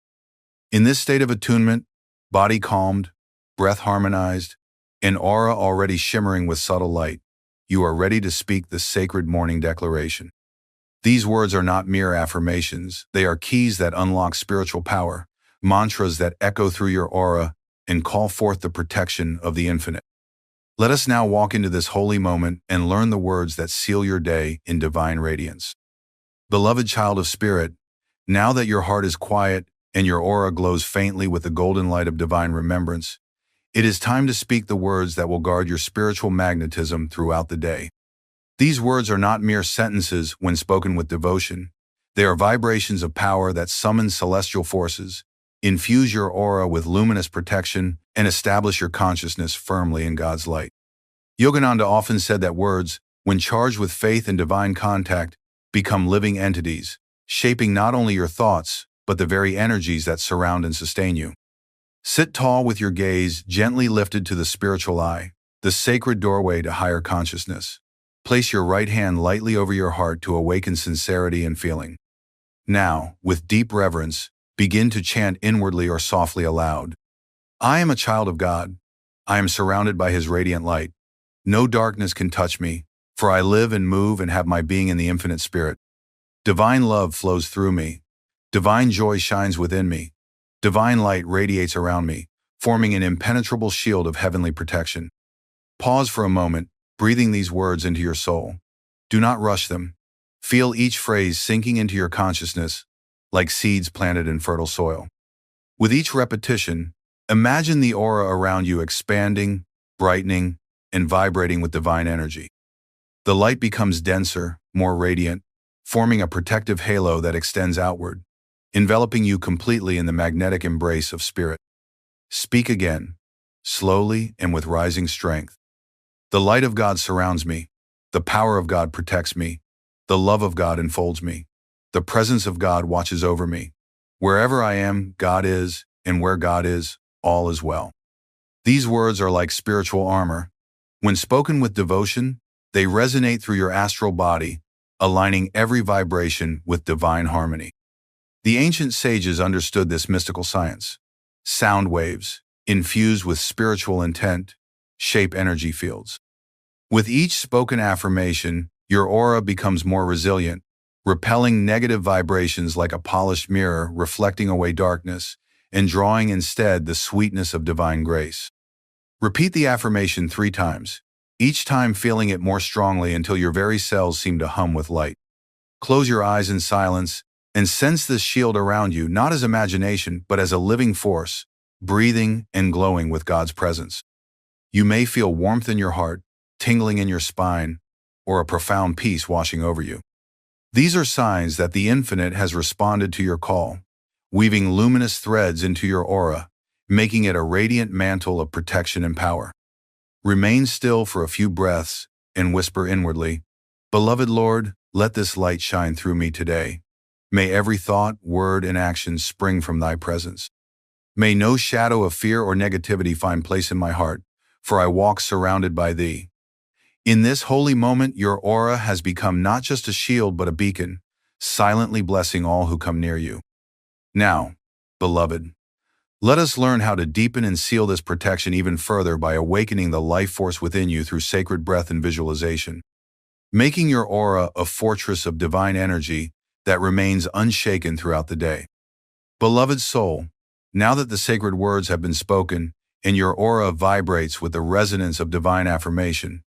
In this state of attunement, body calmed, breath harmonized, and aura already shimmering with subtle light, you are ready to speak the sacred morning declaration. These words are not mere affirmations, they are keys that unlock spiritual power, mantras that echo through your aura and call forth the protection of the infinite. Let us now walk into this holy moment and learn the words that seal your day in divine radiance. Beloved child of spirit, now that your heart is quiet and your aura glows faintly with the golden light of divine remembrance, it is time to speak the words that will guard your spiritual magnetism throughout the day. These words are not mere sentences when spoken with devotion. They are vibrations of power that summon celestial forces, infuse your aura with luminous protection, and establish your consciousness firmly in God's light. Yogananda often said that words, when charged with faith and divine contact, become living entities, shaping not only your thoughts, but the very energies that surround and sustain you. Sit tall with your gaze gently lifted to the spiritual eye, the sacred doorway to higher consciousness. Place your right hand lightly over your heart to awaken sincerity and feeling. Now, with deep reverence, begin to chant inwardly or softly aloud. I am a child of God. I am surrounded by His radiant light. No darkness can touch me, for I live and move and have my being in the infinite spirit. Divine love flows through me. Divine joy shines within me. Divine light radiates around me, forming an impenetrable shield of heavenly protection. Pause for a moment, breathing these words into your soul. Do not rush them. Feel each phrase sinking into your consciousness, like seeds planted in fertile soil. With each repetition, imagine the aura around you expanding, brightening, and vibrating with divine energy. The light becomes denser, more radiant, forming a protective halo that extends outward, enveloping you completely in the magnetic embrace of spirit. Speak again, slowly and with rising strength. The light of God surrounds me. The power of God protects me. The love of God enfolds me. The presence of God watches over me. Wherever I am, God is, and where God is, all is well. These words are like spiritual armor. When spoken with devotion, they resonate through your astral body, aligning every vibration with divine harmony. The ancient sages understood this mystical science. Sound waves, infused with spiritual intent, shape energy fields. With each spoken affirmation, your aura becomes more resilient, repelling negative vibrations like a polished mirror, reflecting away darkness, and drawing instead the sweetness of divine grace. Repeat the affirmation 3 times, each time feeling it more strongly until your very cells seem to hum with light. Close your eyes in silence and sense this shield around you not as imagination but as a living force, breathing and glowing with God's presence. You may feel warmth in your heart, tingling in your spine, or a profound peace washing over you. These are signs that the infinite has responded to your call, weaving luminous threads into your aura, making it a radiant mantle of protection and power. Remain still for a few breaths and whisper inwardly, Beloved Lord, let this light shine through me today. May every thought, word, and action spring from thy presence. May no shadow of fear or negativity find place in my heart, for I walk surrounded by thee. In this holy moment, your aura has become not just a shield but a beacon, silently blessing all who come near you. Now, beloved, let us learn how to deepen and seal this protection even further by awakening the life force within you through sacred breath and visualization, making your aura a fortress of divine energy that remains unshaken throughout the day. Beloved soul, Now that the sacred words have been spoken and your aura vibrates with the resonance of divine affirmation,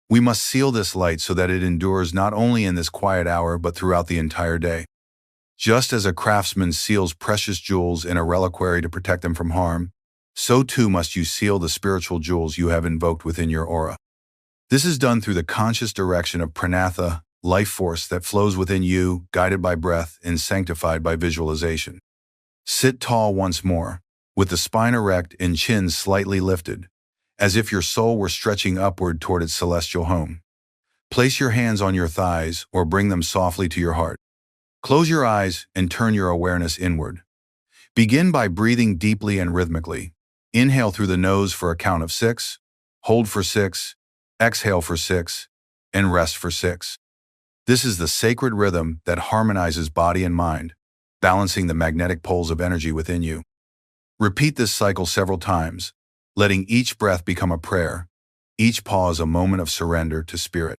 we must seal this light so that it endures not only in this quiet hour but throughout the entire day. Just as a craftsman seals precious jewels in a reliquary to protect them from harm, so too must you seal the spiritual jewels you have invoked within your aura. This is done through the conscious direction of pranatha, life force that flows within you, guided by breath and sanctified by visualization. Sit tall once more, with the spine erect and chin slightly lifted, as if your soul were stretching upward toward its celestial home. Place your hands on your thighs or bring them softly to your heart. Close your eyes and turn your awareness inward. Begin by breathing deeply and rhythmically. Inhale through the nose for a count of 6, hold for 6, exhale for 6, and rest for 6. This is the sacred rhythm that harmonizes body and mind, balancing the magnetic poles of energy within you. Repeat this cycle several times, letting each breath become a prayer, each pause a moment of surrender to spirit.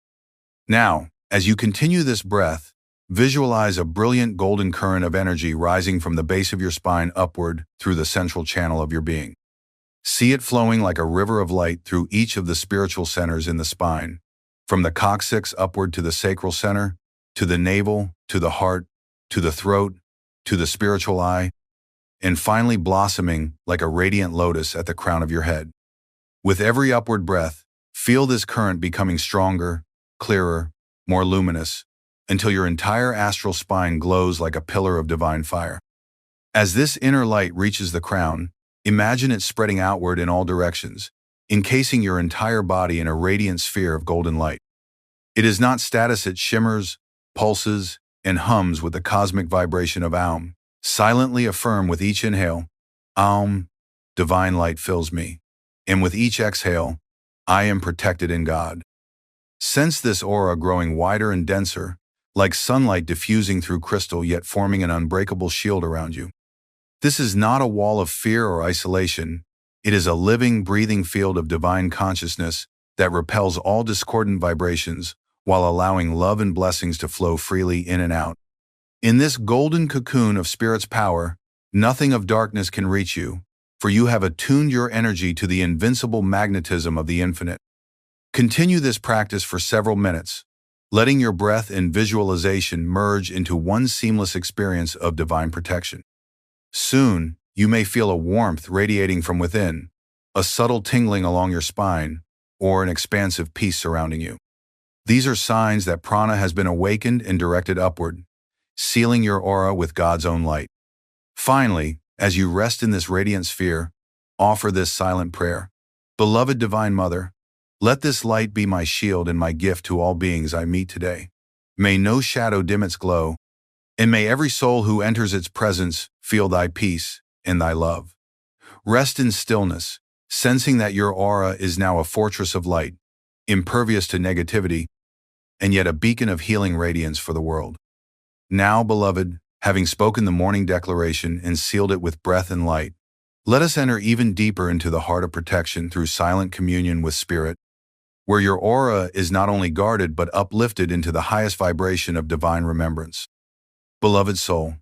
Now, as you continue this breath, visualize a brilliant golden current of energy rising from the base of your spine upward through the central channel of your being. See it flowing like a river of light through each of the spiritual centers in the spine, from the coccyx upward to the sacral center, to the navel, to the heart, to the throat, to the spiritual eye, and finally blossoming like a radiant lotus at the crown of your head. With every upward breath, feel this current becoming stronger, clearer, more luminous, until your entire astral spine glows like a pillar of divine fire. As this inner light reaches the crown, imagine it spreading outward in all directions, encasing your entire body in a radiant sphere of golden light. It is not status, it shimmers, pulses, and hums with the cosmic vibration of Aum. Silently affirm with each inhale, Aum, divine light fills me. And with each exhale, I am protected in God. Sense this aura growing wider and denser, like sunlight diffusing through crystal yet forming an unbreakable shield around you. This is not a wall of fear or isolation. It is a living, breathing field of divine consciousness that repels all discordant vibrations while allowing love and blessings to flow freely in and out. In this golden cocoon of Spirit's power, nothing of darkness can reach you, for you have attuned your energy to the invincible magnetism of the infinite. Continue this practice for several minutes, letting your breath and visualization merge into one seamless experience of divine protection. Soon, you may feel a warmth radiating from within, a subtle tingling along your spine, or an expansive peace surrounding you. These are signs that prana has been awakened and directed upward, sealing your aura with God's own light. Finally, as you rest in this radiant sphere, offer this silent prayer. Beloved Divine Mother, let this light be my shield and my gift to all beings I meet today. May no shadow dim its glow, and may every soul who enters its presence feel thy peace and thy love. Rest in stillness, sensing that your aura is now a fortress of light, impervious to negativity, and yet a beacon of healing radiance for the world. Now, beloved, having spoken the morning declaration and sealed it with breath and light, let us enter even deeper into the heart of protection through silent communion with Spirit, where your aura is not only guarded but uplifted into the highest vibration of divine remembrance. Beloved soul,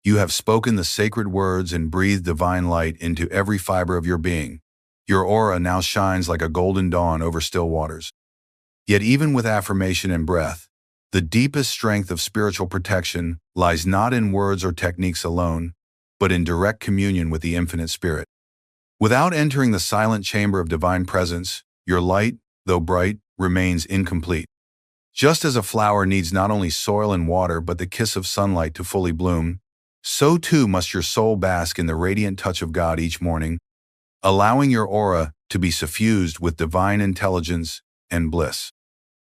you have spoken the sacred words and breathed divine light into every fiber of your being. Your aura now shines like a golden dawn over still waters. Yet even with affirmation and breath, the deepest strength of spiritual protection lies not in words or techniques alone, but in direct communion with the infinite Spirit. Without entering the silent chamber of divine presence, your light, though bright, remains incomplete. Just as a flower needs not only soil and water but the kiss of sunlight to fully bloom, so too must your soul bask in the radiant touch of God each morning, allowing your aura to be suffused with divine intelligence and bliss.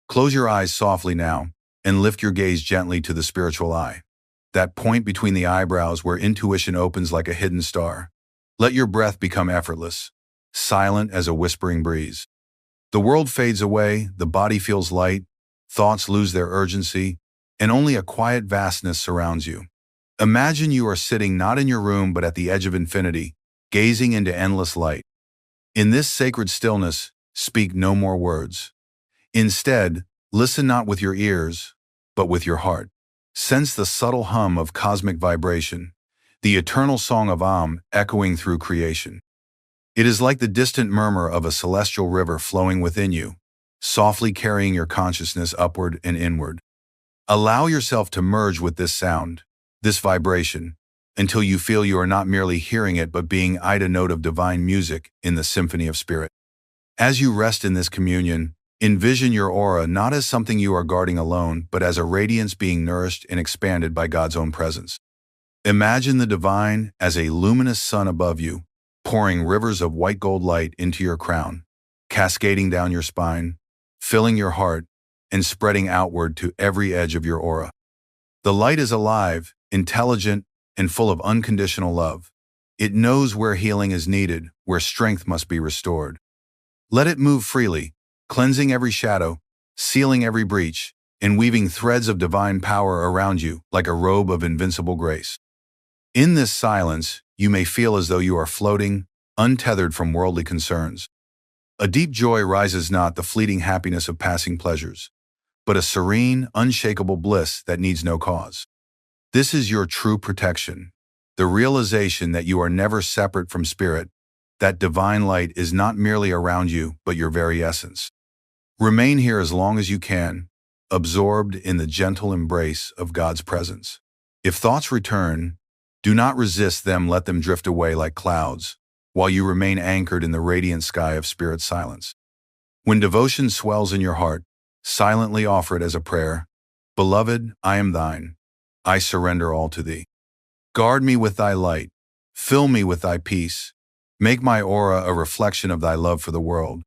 Close your eyes softly now, and lift your gaze gently to the spiritual eye, that point between the eyebrows where intuition opens like a hidden star. Let your breath become effortless, silent as a whispering breeze. The world fades away, the body feels light, thoughts lose their urgency, and only a quiet vastness surrounds you. Imagine you are sitting not in your room but at the edge of infinity, gazing into endless light. In this sacred stillness, speak no more words. Instead, listen not with your ears, but with your heart. Sense the subtle hum of cosmic vibration, the eternal song of Om echoing through creation. It is like the distant murmur of a celestial river flowing within you, softly carrying your consciousness upward and inward. Allow yourself to merge with this sound, this vibration, until you feel you are not merely hearing it but being a note of divine music in the symphony of spirit. As you rest in this communion, envision your aura not as something you are guarding alone, but as a radiance being nourished and expanded by God's own presence. Imagine the divine as a luminous sun above you, pouring rivers of white gold light into your crown, cascading down your spine, filling your heart, and spreading outward to every edge of your aura. The light is alive, intelligent, and full of unconditional love. It knows where healing is needed, where strength must be restored. Let it move freely, cleansing every shadow, sealing every breach, and weaving threads of divine power around you like a robe of invincible grace. In this silence, you may feel as though you are floating, untethered from worldly concerns. A deep joy rises, not the fleeting happiness of passing pleasures, but a serene, unshakable bliss that needs no cause. This is your true protection, the realization that you are never separate from spirit, that divine light is not merely around you, but your very essence. Remain here as long as you can, absorbed in the gentle embrace of God's presence. If thoughts return, do not resist them, let them drift away like clouds, while you remain anchored in the radiant sky of spirit silence. When devotion swells in your heart, silently offer it as a prayer. Beloved, I am thine. I surrender all to thee. Guard me with thy light. Fill me with thy peace. Make my aura a reflection of thy love for the world.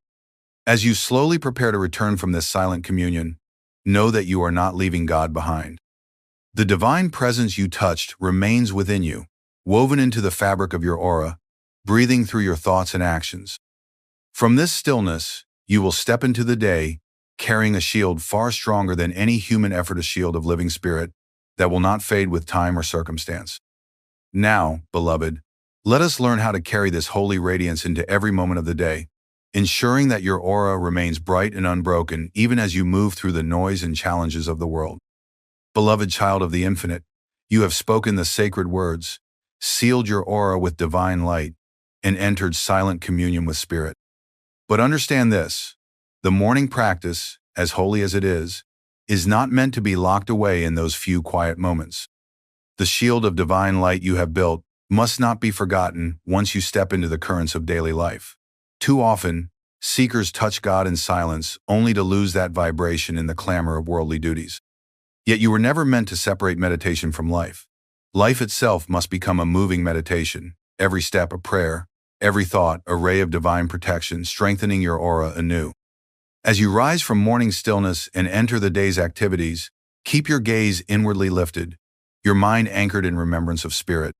As you slowly prepare to return from this silent communion, know that you are not leaving God behind. The divine presence you touched remains within you, woven into the fabric of your aura, breathing through your thoughts and actions. From this stillness, you will step into the day, carrying a shield far stronger than any human effort, a shield of living spirit that will not fade with time or circumstance. Now, beloved, let us learn how to carry this holy radiance into every moment of the day, ensuring that your aura remains bright and unbroken even as you move through the noise and challenges of the world. Beloved child of the infinite, you have spoken the sacred words, sealed your aura with divine light, and entered silent communion with spirit. But understand this, the morning practice, as holy as it is not meant to be locked away in those few quiet moments. The shield of divine light you have built must not be forgotten once you step into the currents of daily life. Too often, seekers touch God in silence only to lose that vibration in the clamor of worldly duties. Yet you were never meant to separate meditation from life. Life itself must become a moving meditation, every step a prayer, every thought a ray of divine protection, strengthening your aura anew. As you rise from morning stillness and enter the day's activities, keep your gaze inwardly lifted, your mind anchored in remembrance of spirit.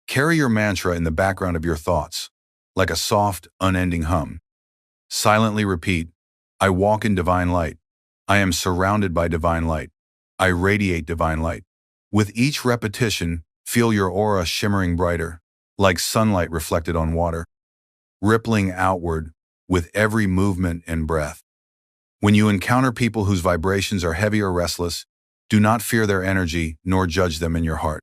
Carry your mantra in the background of your thoughts, like a soft, unending hum. Silently repeat, I walk in divine light. I am surrounded by divine light. I radiate divine light. With each repetition, feel your aura shimmering brighter, like sunlight reflected on water, rippling outward with every movement and breath. When you encounter people whose vibrations are heavy or restless, do not fear their energy nor judge them in your heart.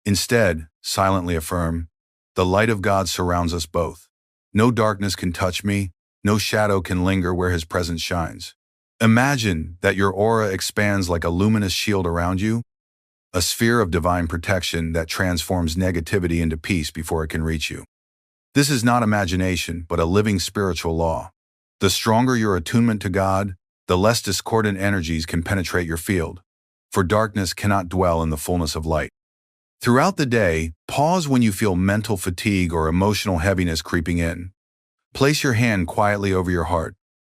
Instead, silently affirm, the light of God surrounds us both. No darkness can touch me, no shadow can linger where His presence shines. Imagine that your aura expands like a luminous shield around you, a sphere of divine protection that transforms negativity into peace before it can reach you. This is not imagination, but a living spiritual law. The stronger your attunement to God, the less discordant energies can penetrate your field, for darkness cannot dwell in the fullness of light. Throughout the day, pause when you feel mental fatigue or emotional heaviness creeping in. Place your hand quietly over your heart.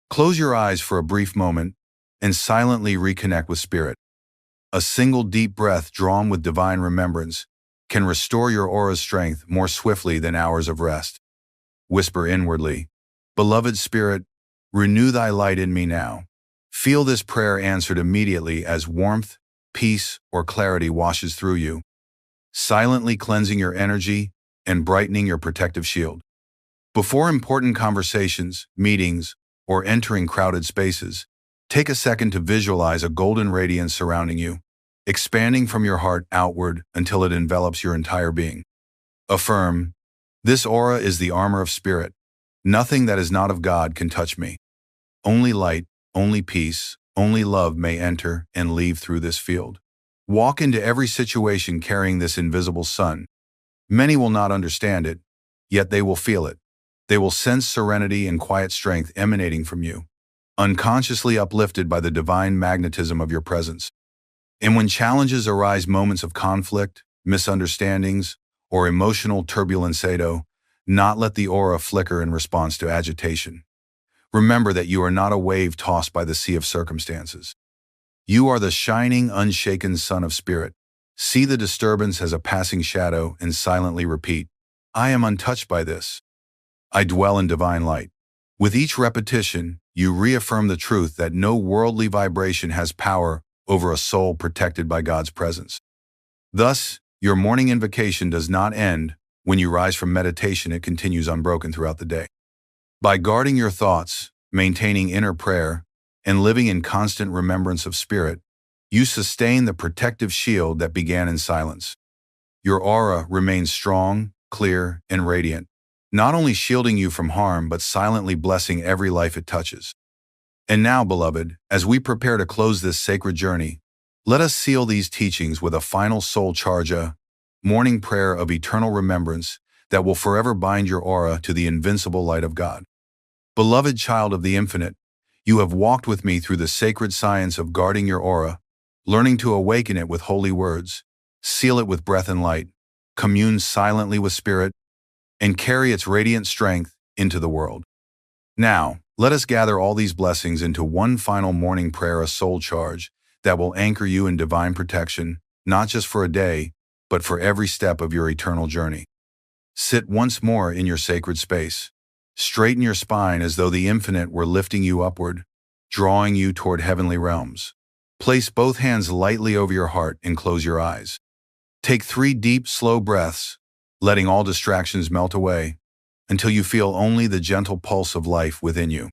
Close your eyes for a brief moment and silently reconnect with spirit. A single deep breath drawn with divine remembrance can restore your aura's strength more swiftly than hours of rest. Whisper inwardly, Beloved Spirit, renew thy light in me now. Feel this prayer answered immediately as warmth, peace, or clarity washes through you, silently cleansing your energy and brightening your protective shield. Before important conversations, meetings, or entering crowded spaces, take a second to visualize a golden radiance surrounding you. expanding from your heart outward until it envelops your entire being. Affirm, this aura is the armor of spirit. Nothing that is not of God can touch me. Only light, only peace, only love may enter and leave through this field. Walk into every situation carrying this invisible sun. Many will not understand it, yet they will feel it. They will sense serenity and quiet strength emanating from you, unconsciously uplifted by the divine magnetism of your presence. And when challenges arise, moments of conflict, misunderstandings, or emotional turbulence, do not let the aura flicker in response to agitation. Remember that you are not a wave tossed by the sea of circumstances. You are the shining, unshaken sun of spirit. See the disturbance as a passing shadow and silently repeat, I am untouched by this. I dwell in divine light. With each repetition, you reaffirm the truth that no worldly vibration has power over a soul protected by God's presence. Thus, your morning invocation does not end when you rise from meditation. It continues unbroken throughout the day. By guarding your thoughts, maintaining inner prayer, and living in constant remembrance of spirit, you sustain the protective shield that began in silence. Your aura remains strong, clear, and radiant, not only shielding you from harm but silently blessing every life it touches. And now, beloved, as we prepare to close this sacred journey, let us seal these teachings with a final soul charge, a morning prayer of eternal remembrance that will forever bind your aura to the invincible light of God. Beloved child of the infinite, you have walked with me through the sacred science of guarding your aura, learning to awaken it with holy words, seal it with breath and light, commune silently with spirit, and carry its radiant strength into the world. Now, let us gather all these blessings into one final morning prayer, a soul charge that will anchor you in divine protection, not just for a day, but for every step of your eternal journey. Sit once more in your sacred space. Straighten your spine as though the infinite were lifting you upward, drawing you toward heavenly realms. Place both hands lightly over your heart and close your eyes. Take 3 deep, slow breaths, letting all distractions melt away, until you feel only the gentle pulse of life within you.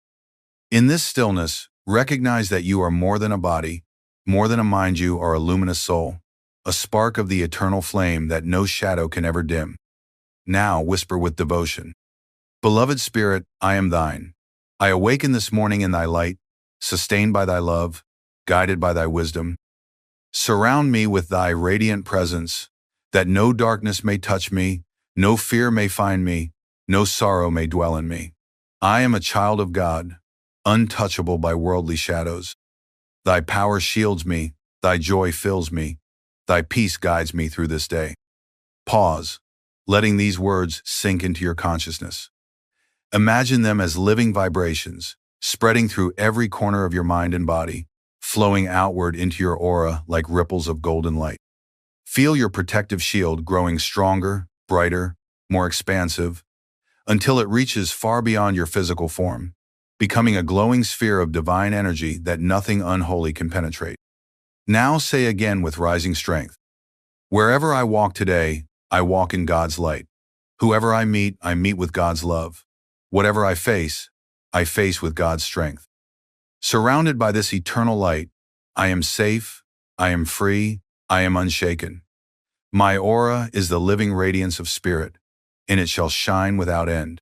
In this stillness, recognize that you are more than a body, more than a mind. You are a luminous soul, a spark of the eternal flame that no shadow can ever dim. Now whisper with devotion, Beloved Spirit, I am thine. I awaken this morning in thy light, sustained by thy love, guided by thy wisdom. Surround me with thy radiant presence, that no darkness may touch me, no fear may find me, no sorrow may dwell in me. I am a child of God, untouchable by worldly shadows. Thy power shields me, thy joy fills me, thy peace guides me through this day. Pause, letting these words sink into your consciousness. Imagine them as living vibrations, spreading through every corner of your mind and body, flowing outward into your aura like ripples of golden light. Feel your protective shield growing stronger, brighter, more expansive, until it reaches far beyond your physical form, becoming a glowing sphere of divine energy that nothing unholy can penetrate. Now say again with rising strength, wherever I walk today, I walk in God's light. Whoever I meet with God's love. Whatever I face with God's strength. Surrounded by this eternal light, I am safe, I am free, I am unshaken. My aura is the living radiance of spirit, and it shall shine without end.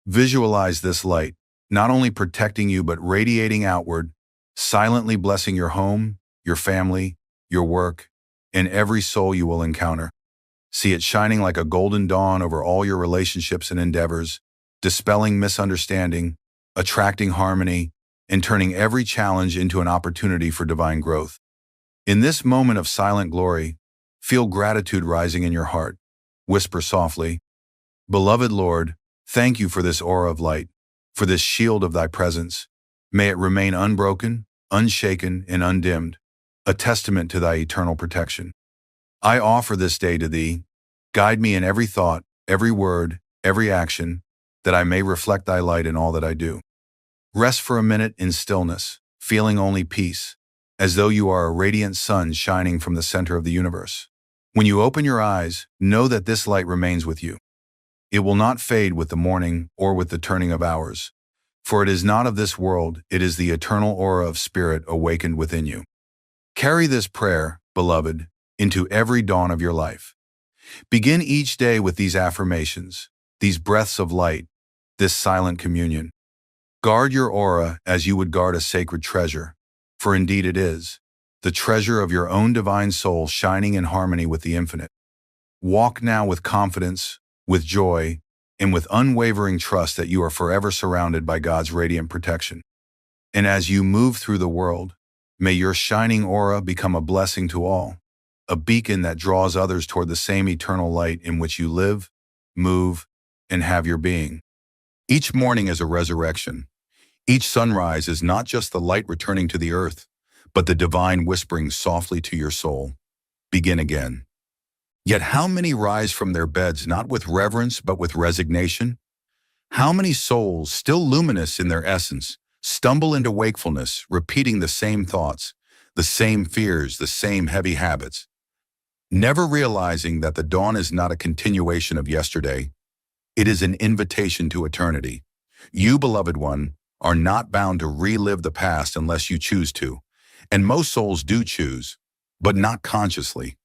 Visualize this light, not only protecting you but radiating outward, silently blessing your home, your family, your work, and every soul you will encounter. See it shining like a golden dawn over all your relationships and endeavors, dispelling misunderstanding, attracting harmony, and turning every challenge into an opportunity for divine growth. In this moment of silent glory, feel gratitude rising in your heart. Whisper softly, Beloved Lord, thank you for this aura of light, for this shield of thy presence. May it remain unbroken, unshaken, and undimmed, a testament to thy eternal protection. I offer this day to thee. Guide me in every thought, every word, every action, that I may reflect thy light in all that I do. Rest for a minute in stillness, feeling only peace, as though you are a radiant sun shining from the center of the universe. When you open your eyes, know that this light remains with you. It will not fade with the morning or with the turning of hours, for it is not of this world, it is the eternal aura of spirit awakened within you. Carry this prayer, beloved, into every dawn of your life. Begin each day with these affirmations, these breaths of light, this silent communion. Guard your aura as you would guard a sacred treasure, for indeed it is, the treasure of your own divine soul shining in harmony with the infinite. Walk now with confidence, with joy, and with unwavering trust that you are forever surrounded by God's radiant protection. And as you move through the world, may your shining aura become a blessing to all, a beacon that draws others toward the same eternal light in which you live, move, and have your being. Each morning is a resurrection. Each sunrise is not just the light returning to the earth, but the divine whispering softly to your soul, begin again. Yet how many rise from their beds not with reverence but with resignation? How many souls, still luminous in their essence, stumble into wakefulness, repeating the same thoughts, the same fears, the same heavy habits, never realizing that the dawn is not a continuation of yesterday, it is an invitation to eternity. You, beloved one, are not bound to relive the past unless you choose to, and most souls do choose, but not consciously.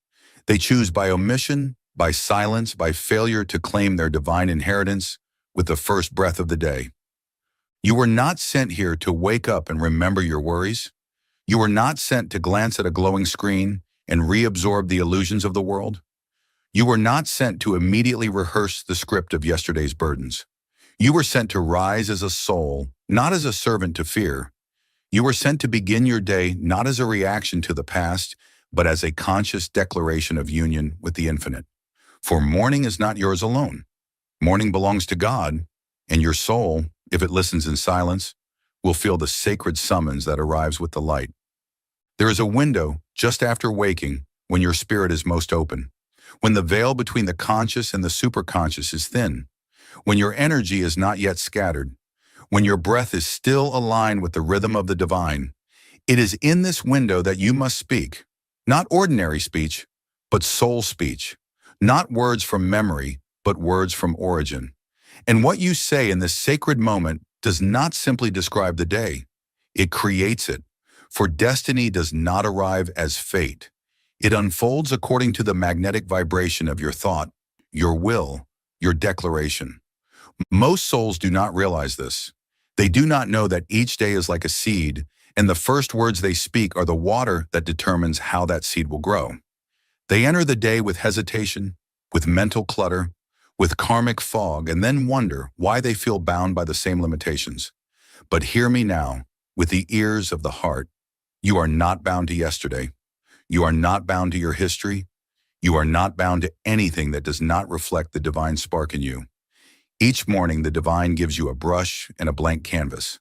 They choose by omission, by silence, by failure to claim their divine inheritance with the first breath of the day. You were not sent here to wake up and remember your worries. You were not sent to glance at a glowing screen and reabsorb the illusions of the world. You were not sent to immediately rehearse the script of yesterday's burdens. You were sent to rise as a soul, not as a servant to fear. You were sent to begin your day not as a reaction to the past, but as a conscious declaration of union with the infinite. For morning is not yours alone. Morning belongs to God, and your soul, if it listens in silence, will feel the sacred summons that arrives with the light. There is a window just after waking when your spirit is most open, when the veil between the conscious and the superconscious is thin, when your energy is not yet scattered, when your breath is still aligned with the rhythm of the divine. It is in this window that you must speak, not ordinary speech, but soul speech, not words from memory, but words from origin. And what you say in this sacred moment does not simply describe the day, it creates it. For destiny does not arrive as fate. It unfolds according to the magnetic vibration of your thought, your will, your declaration. Most souls do not realize this. They do not know that each day is like a seed, and the first words they speak are the water that determines how that seed will grow. They enter the day with hesitation, with mental clutter, with karmic fog, and then wonder why they feel bound by the same limitations. But hear me now, with the ears of the heart. You are not bound to yesterday. You are not bound to your history. You are not bound to anything that does not reflect the divine spark in you. Each morning, the divine gives you a brush and a blank canvas.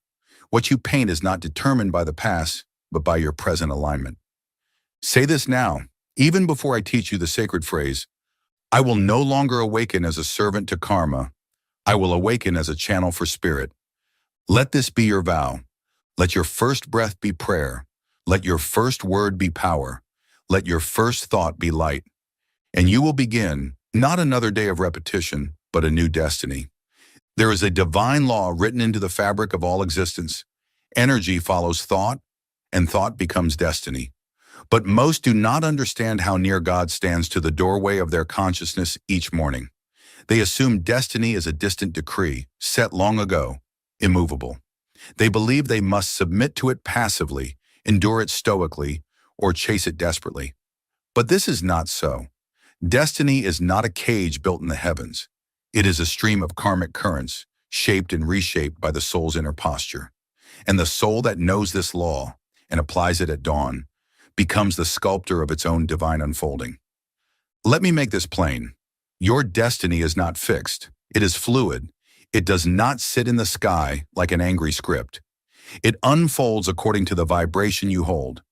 What you paint is not determined by the past, but by your present alignment. Say this now, even before I teach you the sacred phrase, I will no longer awaken as a servant to karma. I will awaken as a channel for spirit. Let this be your vow. Let your first breath be prayer. Let your first word be power. Let your first thought be light. And you will begin, not another day of repetition, but a new destiny. There is a divine law written into the fabric of all existence. Energy follows thought, and thought becomes destiny. But most do not understand how near God stands to the doorway of their consciousness each morning. They assume destiny is a distant decree, set long ago, immovable. They believe they must submit to it passively, endure it stoically, or chase it desperately. But this is not so. Destiny is not a cage built in the heavens. It is a stream of karmic currents, shaped and reshaped by the soul's inner posture. And the soul that knows this law and applies it at dawn becomes the sculptor of its own divine unfolding. Let me make this plain. Your destiny is not fixed. It is fluid. It does not sit in the sky like an angry script. It unfolds according to the vibration you hold.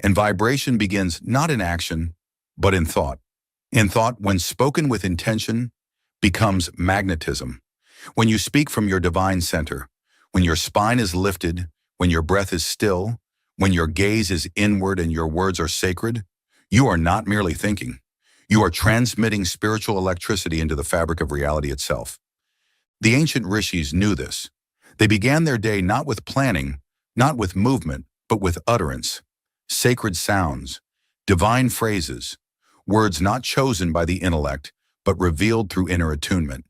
And vibration begins not in action, but in thought. And thought, when spoken with intention, becomes magnetism. When you speak from your divine center, when your spine is lifted, when your breath is still, when your gaze is inward and your words are sacred, you are not merely thinking. You are transmitting spiritual electricity into the fabric of reality itself. The ancient rishis knew this. They began their day not with planning, not with movement, but with utterance. Sacred sounds, Divine phrases, words not chosen by the intellect, but revealed through inner attunement.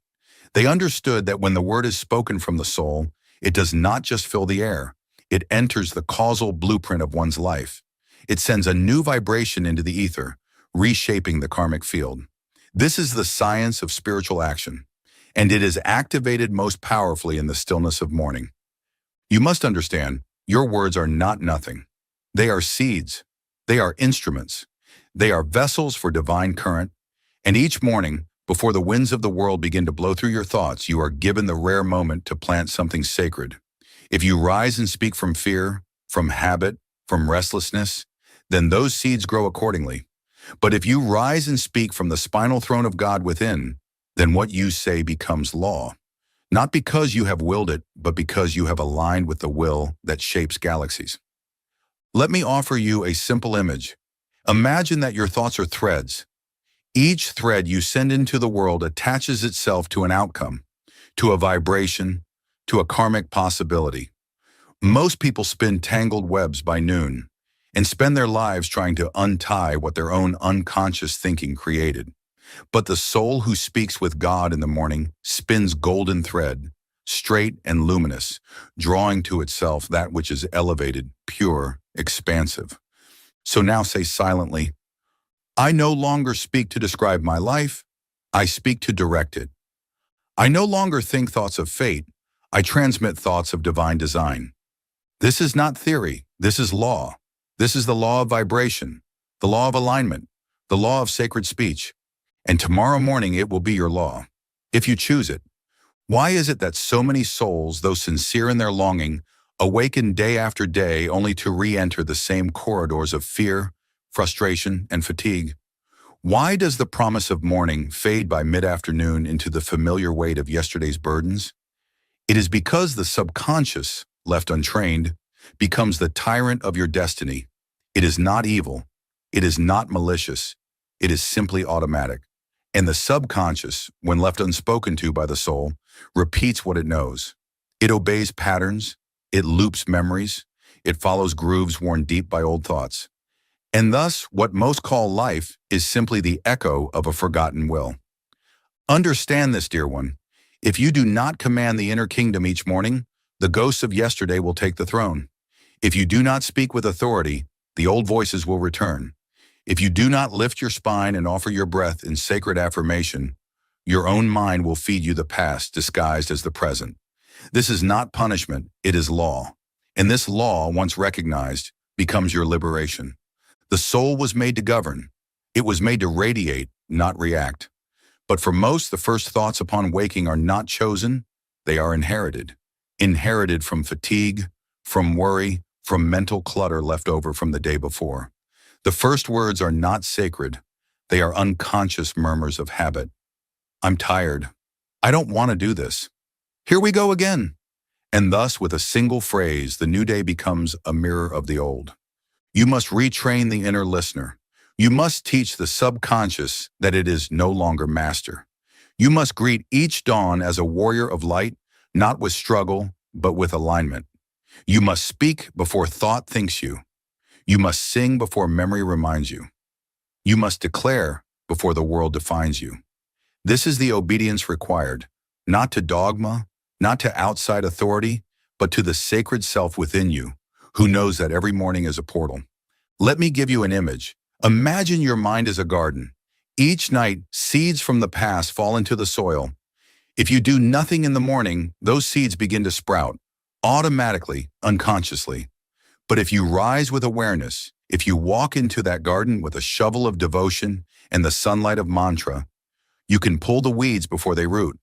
They understood that when the word is spoken from the soul, it does not just fill the air, it enters the causal blueprint of one's life. It sends a new vibration into the ether, reshaping the karmic field. This is the science of spiritual action, and it is activated most powerfully in the stillness of morning. You must understand, your words are not nothing. They are seeds. They are instruments. They are vessels for divine current. And each morning, before the winds of the world begin to blow through your thoughts, you are given the rare moment to plant something sacred. If you rise and speak from fear, from habit, from restlessness, then those seeds grow accordingly. But if you rise and speak from the spinal throne of God within, then what you say becomes law. Not because you have willed it, but because you have aligned with the will that shapes galaxies. Let me offer you a simple image. Imagine that your thoughts are threads. Each thread you send into the world attaches itself to an outcome, to a vibration, to a karmic possibility. Most people spin tangled webs by noon and spend their lives trying to untie what their own unconscious thinking created. But the soul who speaks with God in the morning spins golden thread, straight and luminous, drawing to itself that which is elevated, pure, expansive. So now say silently, I no longer speak to describe my life, I speak to direct it. I no longer think thoughts of fate, I transmit thoughts of divine design. This is not theory, this is law. This is the law of vibration, the law of alignment, the law of sacred speech. And tomorrow morning it will be your law, if you choose it. Why is it that so many souls, though sincere in their longing, awaken day after day only to re-enter the same corridors of fear, frustration, and fatigue? Why does the promise of morning fade by mid-afternoon into the familiar weight of yesterday's burdens? It is because the subconscious, left untrained, becomes the tyrant of your destiny. It is not evil. It is not malicious. It is simply automatic. And the subconscious, when left unspoken to by the soul, repeats what it knows. It obeys patterns. It loops memories. It follows grooves worn deep by old thoughts. And thus, what most call life is simply the echo of a forgotten will. Understand this, dear one. If you do not command the inner kingdom each morning, the ghosts of yesterday will take the throne. If you do not speak with authority, the old voices will return. If you do not lift your spine and offer your breath in sacred affirmation, your own mind will feed you the past disguised as the present. This is not punishment, it is law. And this law, once recognized, becomes your liberation. The soul was made to govern. It was made to radiate, not react. But for most, the first thoughts upon waking are not chosen, they are inherited. Inherited from fatigue, from worry, from mental clutter left over from the day before. The first words are not sacred. They are unconscious murmurs of habit. I'm tired. I don't want to do this. Here we go again. And thus, with a single phrase, the new day becomes a mirror of the old. You must retrain the inner listener. You must teach the subconscious that it is no longer master. You must greet each dawn as a warrior of light, not with struggle, but with alignment. You must speak before thought thinks you. You must sing before memory reminds you. You must declare before the world defines you. This is the obedience required, not to dogma, not to outside authority, but to the sacred self within you, who knows that every morning is a portal. Let me give you an image. Imagine your mind is a garden. Each night, seeds from the past fall into the soil. If you do nothing in the morning, those seeds begin to sprout, automatically, unconsciously. But if you rise with awareness, if you walk into that garden with a shovel of devotion and the sunlight of mantra, you can pull the weeds before they root.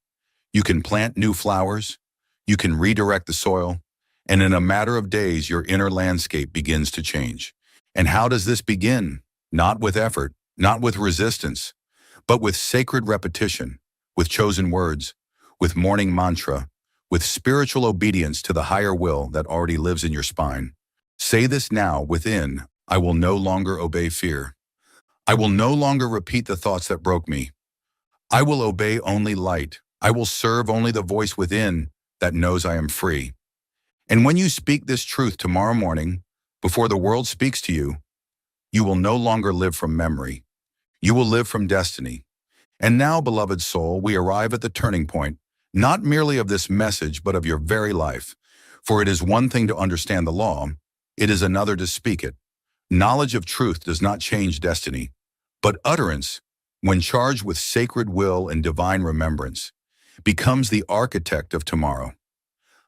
You can plant new flowers. You can redirect the soil. And in a matter of days, your inner landscape begins to change. And how does this begin? Not with effort, not with resistance, but with sacred repetition, with chosen words, with morning mantra, with spiritual obedience to the higher will that already lives in your spine. Say this now within, I will no longer obey fear. I will no longer repeat the thoughts that broke me. I will obey only light. I will serve only the voice within that knows I am free. And when you speak this truth tomorrow morning, before the world speaks to you, You will no longer live from memory. You will live from destiny. And now, beloved soul, we arrive at the turning point, not merely of this message, but of your very life. For it is one thing to understand the law, it is another to speak it. Knowledge of truth does not change destiny, but utterance, when charged with sacred will and divine remembrance, becomes the architect of tomorrow.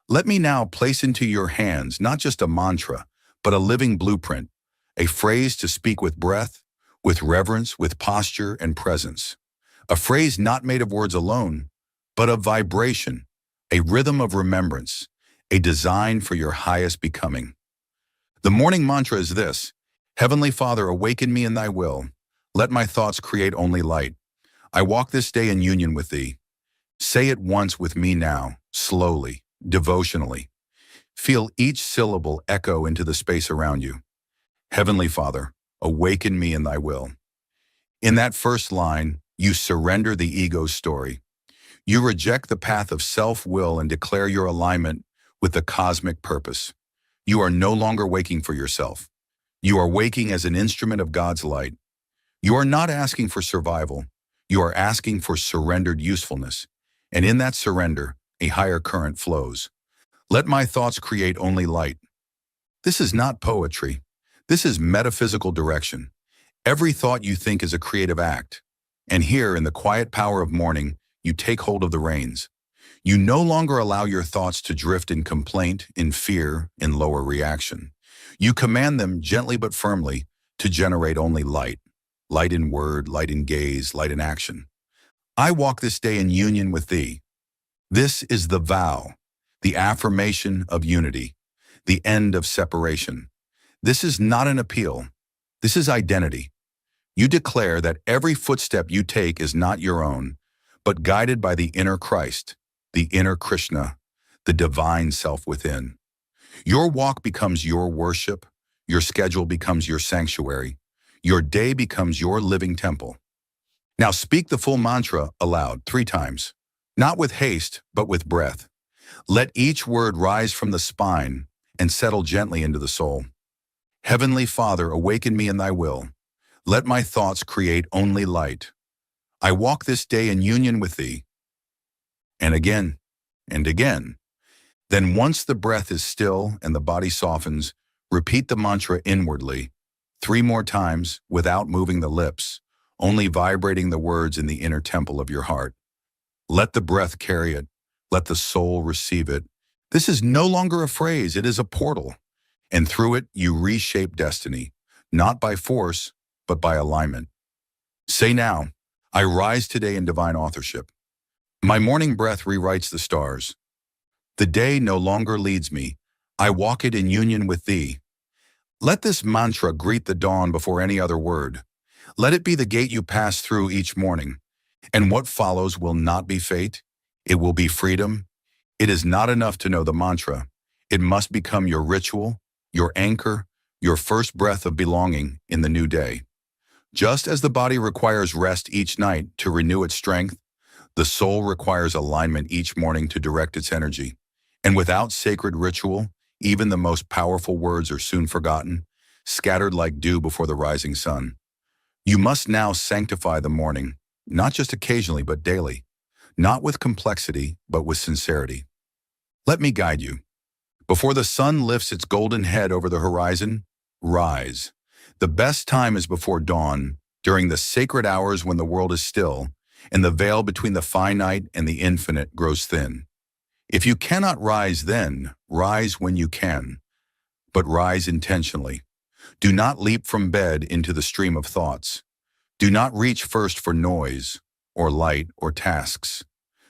Let me now place into your hands not just a mantra, but a living blueprint, a phrase to speak with breath, with reverence, with posture and presence. A phrase not made of words alone, but of vibration, a rhythm of remembrance, a design for your highest becoming. The morning mantra is this: Heavenly Father, awaken me in thy will. Let my thoughts create only light. I walk this day in union with thee. Say it once with me now, slowly, devotionally. Feel each syllable echo into the space around you. Heavenly Father, awaken me in thy will. In that first line, you surrender the ego's story. You reject the path of self-will and declare your alignment with the cosmic purpose. You are no longer waking for yourself. You are waking as an instrument of God's light. You are not asking for survival. You are asking for surrendered usefulness. And in that surrender, a higher current flows. Let my thoughts create only light. This is not poetry. This is metaphysical direction. Every thought you think is a creative act. And here, in the quiet power of morning, you take hold of the reins. You no longer allow your thoughts to drift in complaint, in fear, in lower reaction. You command them gently but firmly to generate only light. Light in word, light in gaze, light in action. I walk this day in union with thee. This is the vow, the affirmation of unity, the end of separation. This is not an appeal. This is identity. You declare that every footstep you take is not your own, but guided by the inner Christ, the inner Krishna, the divine self within. Your walk becomes your worship, your schedule becomes your sanctuary, your day becomes your living temple. Now speak the full mantra aloud 3 times, not with haste, but with breath. Let each word rise from the spine and settle gently into the soul. Heavenly Father, awaken me in thy will. Let my thoughts create only light. I walk this day in union with thee. And again, and again. Then once the breath is still and the body softens, repeat the mantra inwardly 3 more times without moving the lips, only vibrating the words in the inner temple of your heart. Let the breath carry it. Let the soul receive it. This is no longer a phrase, it is a portal. And through it, you reshape destiny, not by force, but by alignment. Say now, I rise today in divine authorship. My morning breath rewrites the stars. The day no longer leads me. I walk it in union with thee. Let this mantra greet the dawn before any other word. Let it be the gate you pass through each morning. And what follows will not be fate. It will be freedom. It is not enough to know the mantra. It must become your ritual, your anchor, your first breath of belonging in the new day. Just as the body requires rest each night to renew its strength, the soul requires alignment each morning to direct its energy. And without sacred ritual, even the most powerful words are soon forgotten, scattered like dew before the rising sun. You must now sanctify the morning, not just occasionally, but daily, not with complexity, but with sincerity. Let me guide you. Before the sun lifts its golden head over the horizon, rise. The best time is before dawn, during the sacred hours when the world is still, and the veil between the finite and the infinite grows thin. If you cannot rise then, rise when you can, but rise intentionally. Do not leap from bed into the stream of thoughts. Do not reach first for noise, or light, or tasks.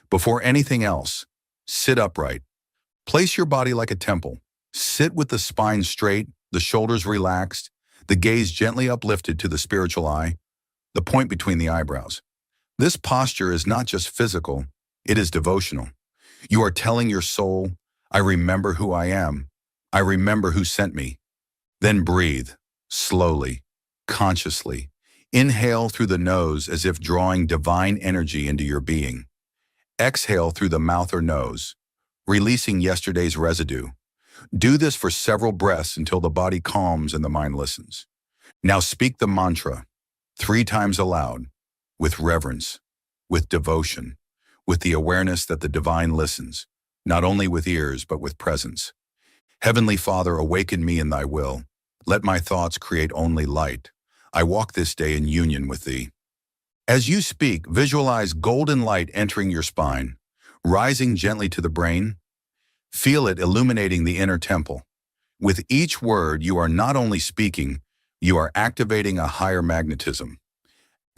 Before anything else, sit upright. Place your body like a temple. Sit with the spine straight, the shoulders relaxed, the gaze gently uplifted to the spiritual eye, the point between the eyebrows. This posture is not just physical, it is devotional. You are telling your soul, I remember who I am. I remember who sent me. Then breathe, slowly, consciously. Inhale through the nose as if drawing divine energy into your being. Exhale through the mouth or nose, releasing yesterday's residue. Do this for several breaths until the body calms and the mind listens. Now speak the mantra 3 times aloud, with reverence, with devotion, with the awareness that the divine listens, not only with ears but with presence. Heavenly Father, awaken me in thy will. Let my thoughts create only light. I walk this day in union with thee. As you speak, visualize golden light entering your spine, rising gently to the brain. Feel it illuminating the inner temple. With each word, you are not only speaking, you are activating a higher magnetism.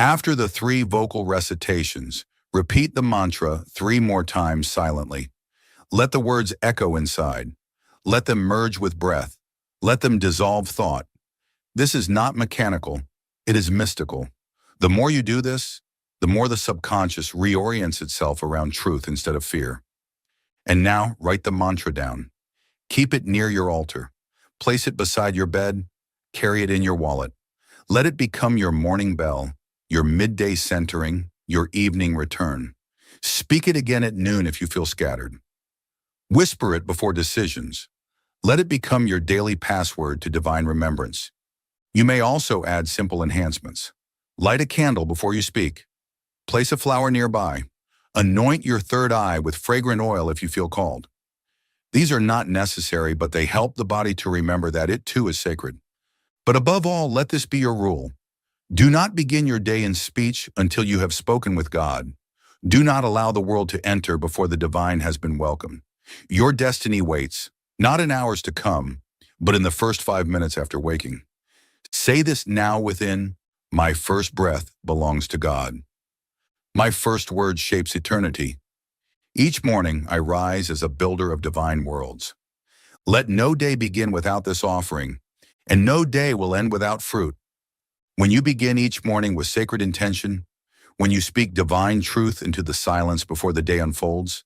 After the 3 vocal recitations, repeat the mantra 3 more times silently. Let the words echo inside. Let them merge with breath. Let them dissolve thought. This is not mechanical, it is mystical. The more you do this, the more the subconscious reorients itself around truth instead of fear. And now, write the mantra down. Keep it near your altar. Place it beside your bed. Carry it in your wallet. Let it become your morning bell, your midday centering, your evening return. Speak it again at noon if you feel scattered. Whisper it before decisions. Let it become your daily password to divine remembrance. You may also add simple enhancements. Light a candle before you speak. Place a flower nearby. Anoint your third eye with fragrant oil if you feel called. These are not necessary, but they help the body to remember that it too is sacred. But above all, let this be your rule. Do not begin your day in speech until you have spoken with God. Do not allow the world to enter before the divine has been welcomed. Your destiny waits, not in hours to come, but in the first 5 minutes after waking. Say this now within, my first breath belongs to God. My first word shapes eternity. Each morning I rise as a builder of divine worlds. Let no day begin without this offering, and no day will end without fruit. When you begin each morning with sacred intention, when you speak divine truth into the silence before the day unfolds,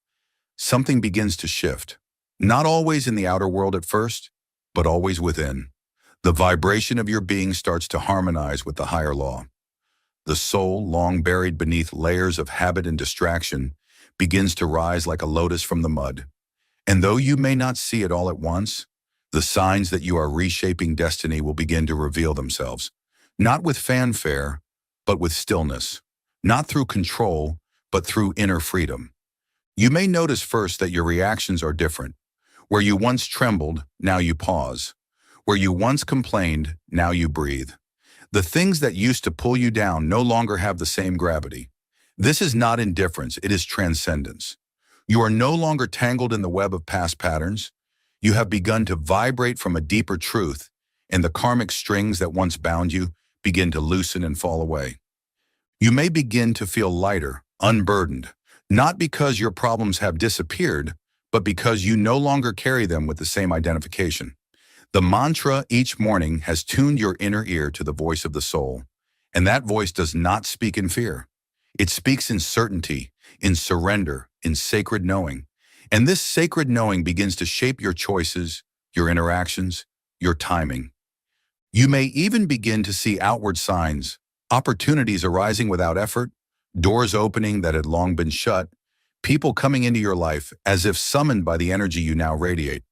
something begins to shift. Not always in the outer world at first, but always within. The vibration of your being starts to harmonize with the higher law. The soul, long buried beneath layers of habit and distraction, begins to rise like a lotus from the mud. And though you may not see it all at once, the signs that you are reshaping destiny will begin to reveal themselves, not with fanfare, but with stillness, not through control, but through inner freedom. You may notice first that your reactions are different. Where you once trembled, now you pause. Where you once complained, now you breathe. The things that used to pull you down no longer have the same gravity. This is not indifference, it is transcendence. You are no longer tangled in the web of past patterns. You have begun to vibrate from a deeper truth, and the karmic strings that once bound you begin to loosen and fall away. You may begin to feel lighter, unburdened, not because your problems have disappeared, but because you no longer carry them with the same identification. The mantra each morning has tuned your inner ear to the voice of the soul, and that voice does not speak in fear. It speaks in certainty, in surrender, in sacred knowing. And this sacred knowing begins to shape your choices, your interactions, your timing. You may even begin to see outward signs, opportunities arising without effort, doors opening that had long been shut, people coming into your life as if summoned by the energy you now radiate.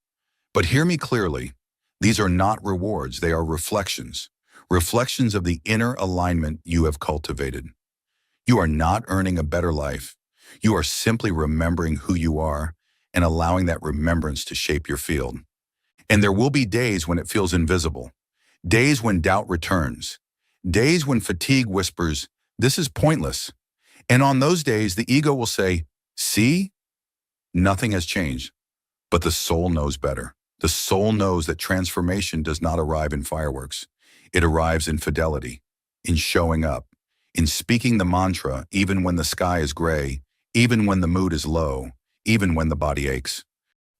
But hear me clearly. These are not rewards, they are reflections. Reflections of the inner alignment you have cultivated. You are not earning a better life. You are simply remembering who you are and allowing that remembrance to shape your field. And there will be days when it feels invisible. Days when doubt returns. Days when fatigue whispers, this is pointless. And on those days, the ego will say, see, nothing has changed. But the soul knows better. The soul knows that transformation does not arrive in fireworks. It arrives in fidelity, in showing up, in speaking the mantra even when the sky is gray, even when the mood is low, even when the body aches.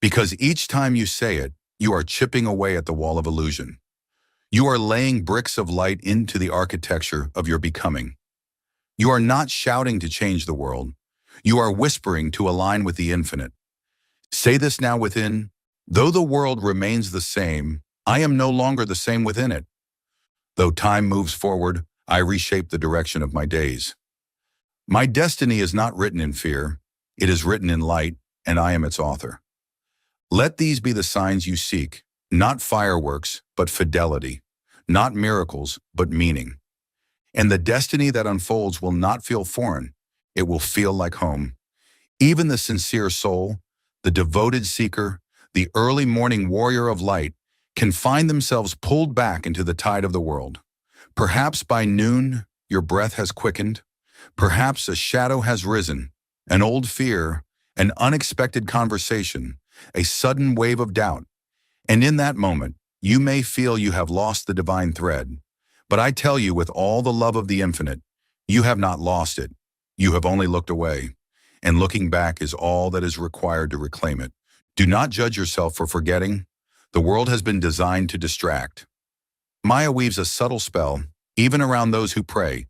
Because each time you say it, you are chipping away at the wall of illusion. You are laying bricks of light into the architecture of your becoming. You are not shouting to change the world. You are whispering to align with the infinite. Say this now within, though the world remains the same, I am no longer the same within it. Though time moves forward, I reshape the direction of my days. My destiny is not written in fear, it is written in light, and I am its author. Let these be the signs you seek, not fireworks, but fidelity. not miracles, but meaning. And the destiny that unfolds will not feel foreign. It will feel like home. Even the sincere soul, the devoted seeker, the early morning warrior of light can find themselves pulled back into the tide of the world. Perhaps by noon, your breath has quickened. Perhaps a shadow has risen, an old fear, an unexpected conversation, a sudden wave of doubt. And in that moment, you may feel you have lost the divine thread. But I tell you with all the love of the infinite, you have not lost it. You have only looked away. And looking back is all that is required to reclaim it. Do not judge yourself for forgetting. The world has been designed to distract. Maya weaves a subtle spell, even around those who pray.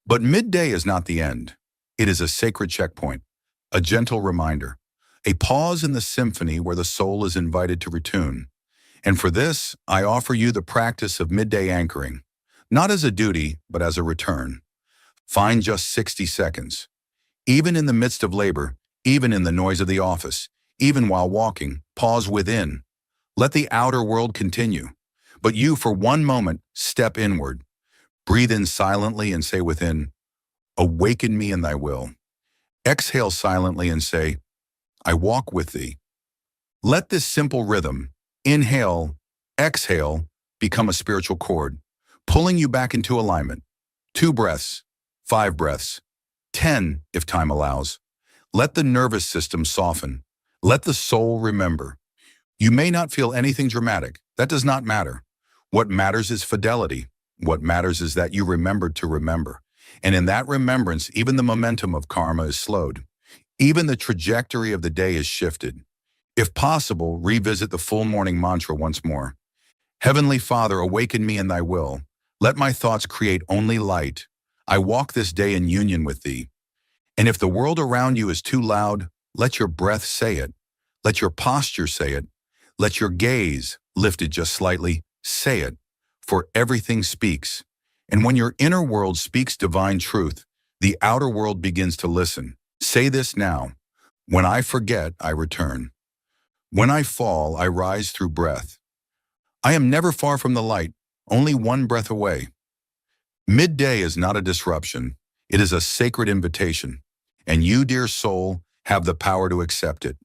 But midday is not the end. It is a sacred checkpoint, a gentle reminder, a pause in the symphony where the soul is invited to retune. And for this, I offer you the practice of midday anchoring, not as a duty, but as a return. Find just 60 seconds. Even in the midst of labor, even in the noise of the office, even while walking, pause within. Let the outer world continue. But you, for one moment, step inward. Breathe in silently and say within, "Awaken me in thy will." Exhale silently and say, "I walk with thee." Let this simple rhythm, inhale, exhale, become a spiritual chord, pulling you back into alignment. 2 breaths, 5 breaths, 10 if time allows. Let the nervous system soften. Let the soul remember. You may not feel anything dramatic. That does not matter. What matters is fidelity. What matters is that you remembered to remember. And in that remembrance, even the momentum of karma is slowed. Even the trajectory of the day is shifted. If possible, revisit the full morning mantra once more. Heavenly Father, awaken me in thy will. Let my thoughts create only light. I walk this day in union with thee. And if the world around you is too loud, let your breath say it. Let your posture say it. Let your gaze, lifted just slightly, say it. For everything speaks. And when your inner world speaks divine truth, the outer world begins to listen. Say this now. When I forget, I return. When I fall, I rise through breath. I am never far from the light, only one breath away. Midday is not a disruption. It is a sacred invitation. And you, dear soul, have the power to accept it.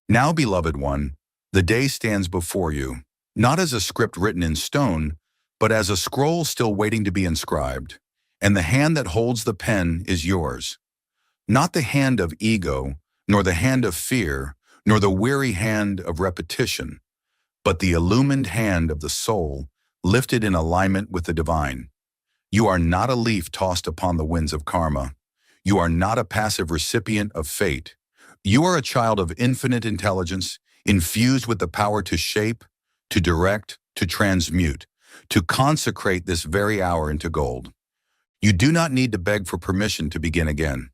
Now, beloved one, the day stands before you, not as a script written in stone, but as a scroll still waiting to be inscribed. And the hand that holds the pen is yours. Not the hand of ego, nor the hand of fear, nor the weary hand of repetition, but the illumined hand of the soul, lifted in alignment with the divine. You are not a leaf tossed upon the winds of karma. You are not a passive recipient of fate. You are a child of infinite intelligence, infused with the power to shape, to direct, to transmute, to consecrate this very hour into gold. You do not need to beg for permission to begin again.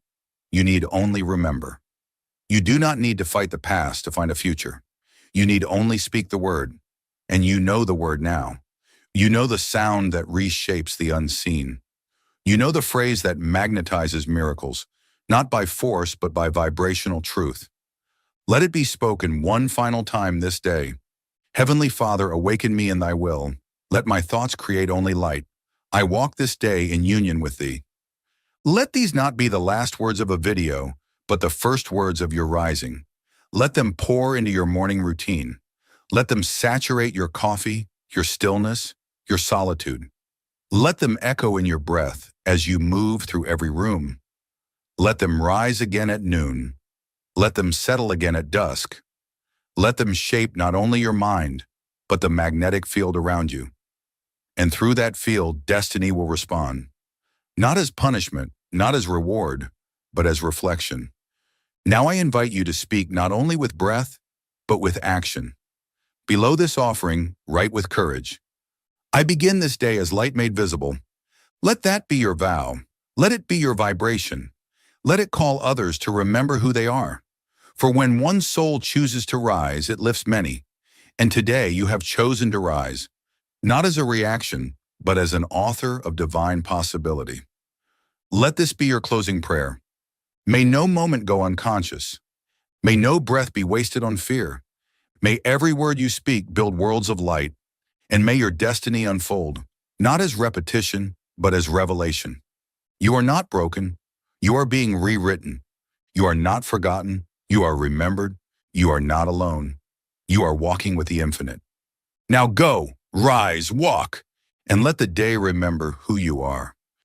You need only remember. You do not need to fight the past to find a future. You need only speak the word. And you know the word now. You know the sound that reshapes the unseen. You know the phrase that magnetizes miracles, not by force but by vibrational truth. Let it be spoken one final time this day. Heavenly Father, awaken me in thy will. Let my thoughts create only light. I walk this day in union with thee. Let these not be the last words of a video, but the first words of your rising. Let them pour into your morning routine. Let them saturate your coffee, your stillness, your solitude. Let them echo in your breath as you move through every room. Let them rise again at noon. Let them settle again at dusk. Let them shape not only your mind, but the magnetic field around you. And through that field, destiny will respond. Not as punishment, not as reward, but as reflection. Now I invite you to speak not only with breath, but with action. Below this offering, write with courage. I begin this day as light made visible. Let that be your vow. Let it be your vibration. Let it call others to remember who they are. For when one soul chooses to rise, it lifts many. And today you have chosen to rise, not as a reaction, but as an author of divine possibility. Let this be your closing prayer. May no moment go unconscious. May no breath be wasted on fear. May every word you speak build worlds of light, and may your destiny unfold. not as repetition, but as revelation. You are not broken. You are being rewritten. You are not forgotten. You are remembered. You are not alone. You are walking with the infinite. Now go, rise, walk, and let the day remember who you are.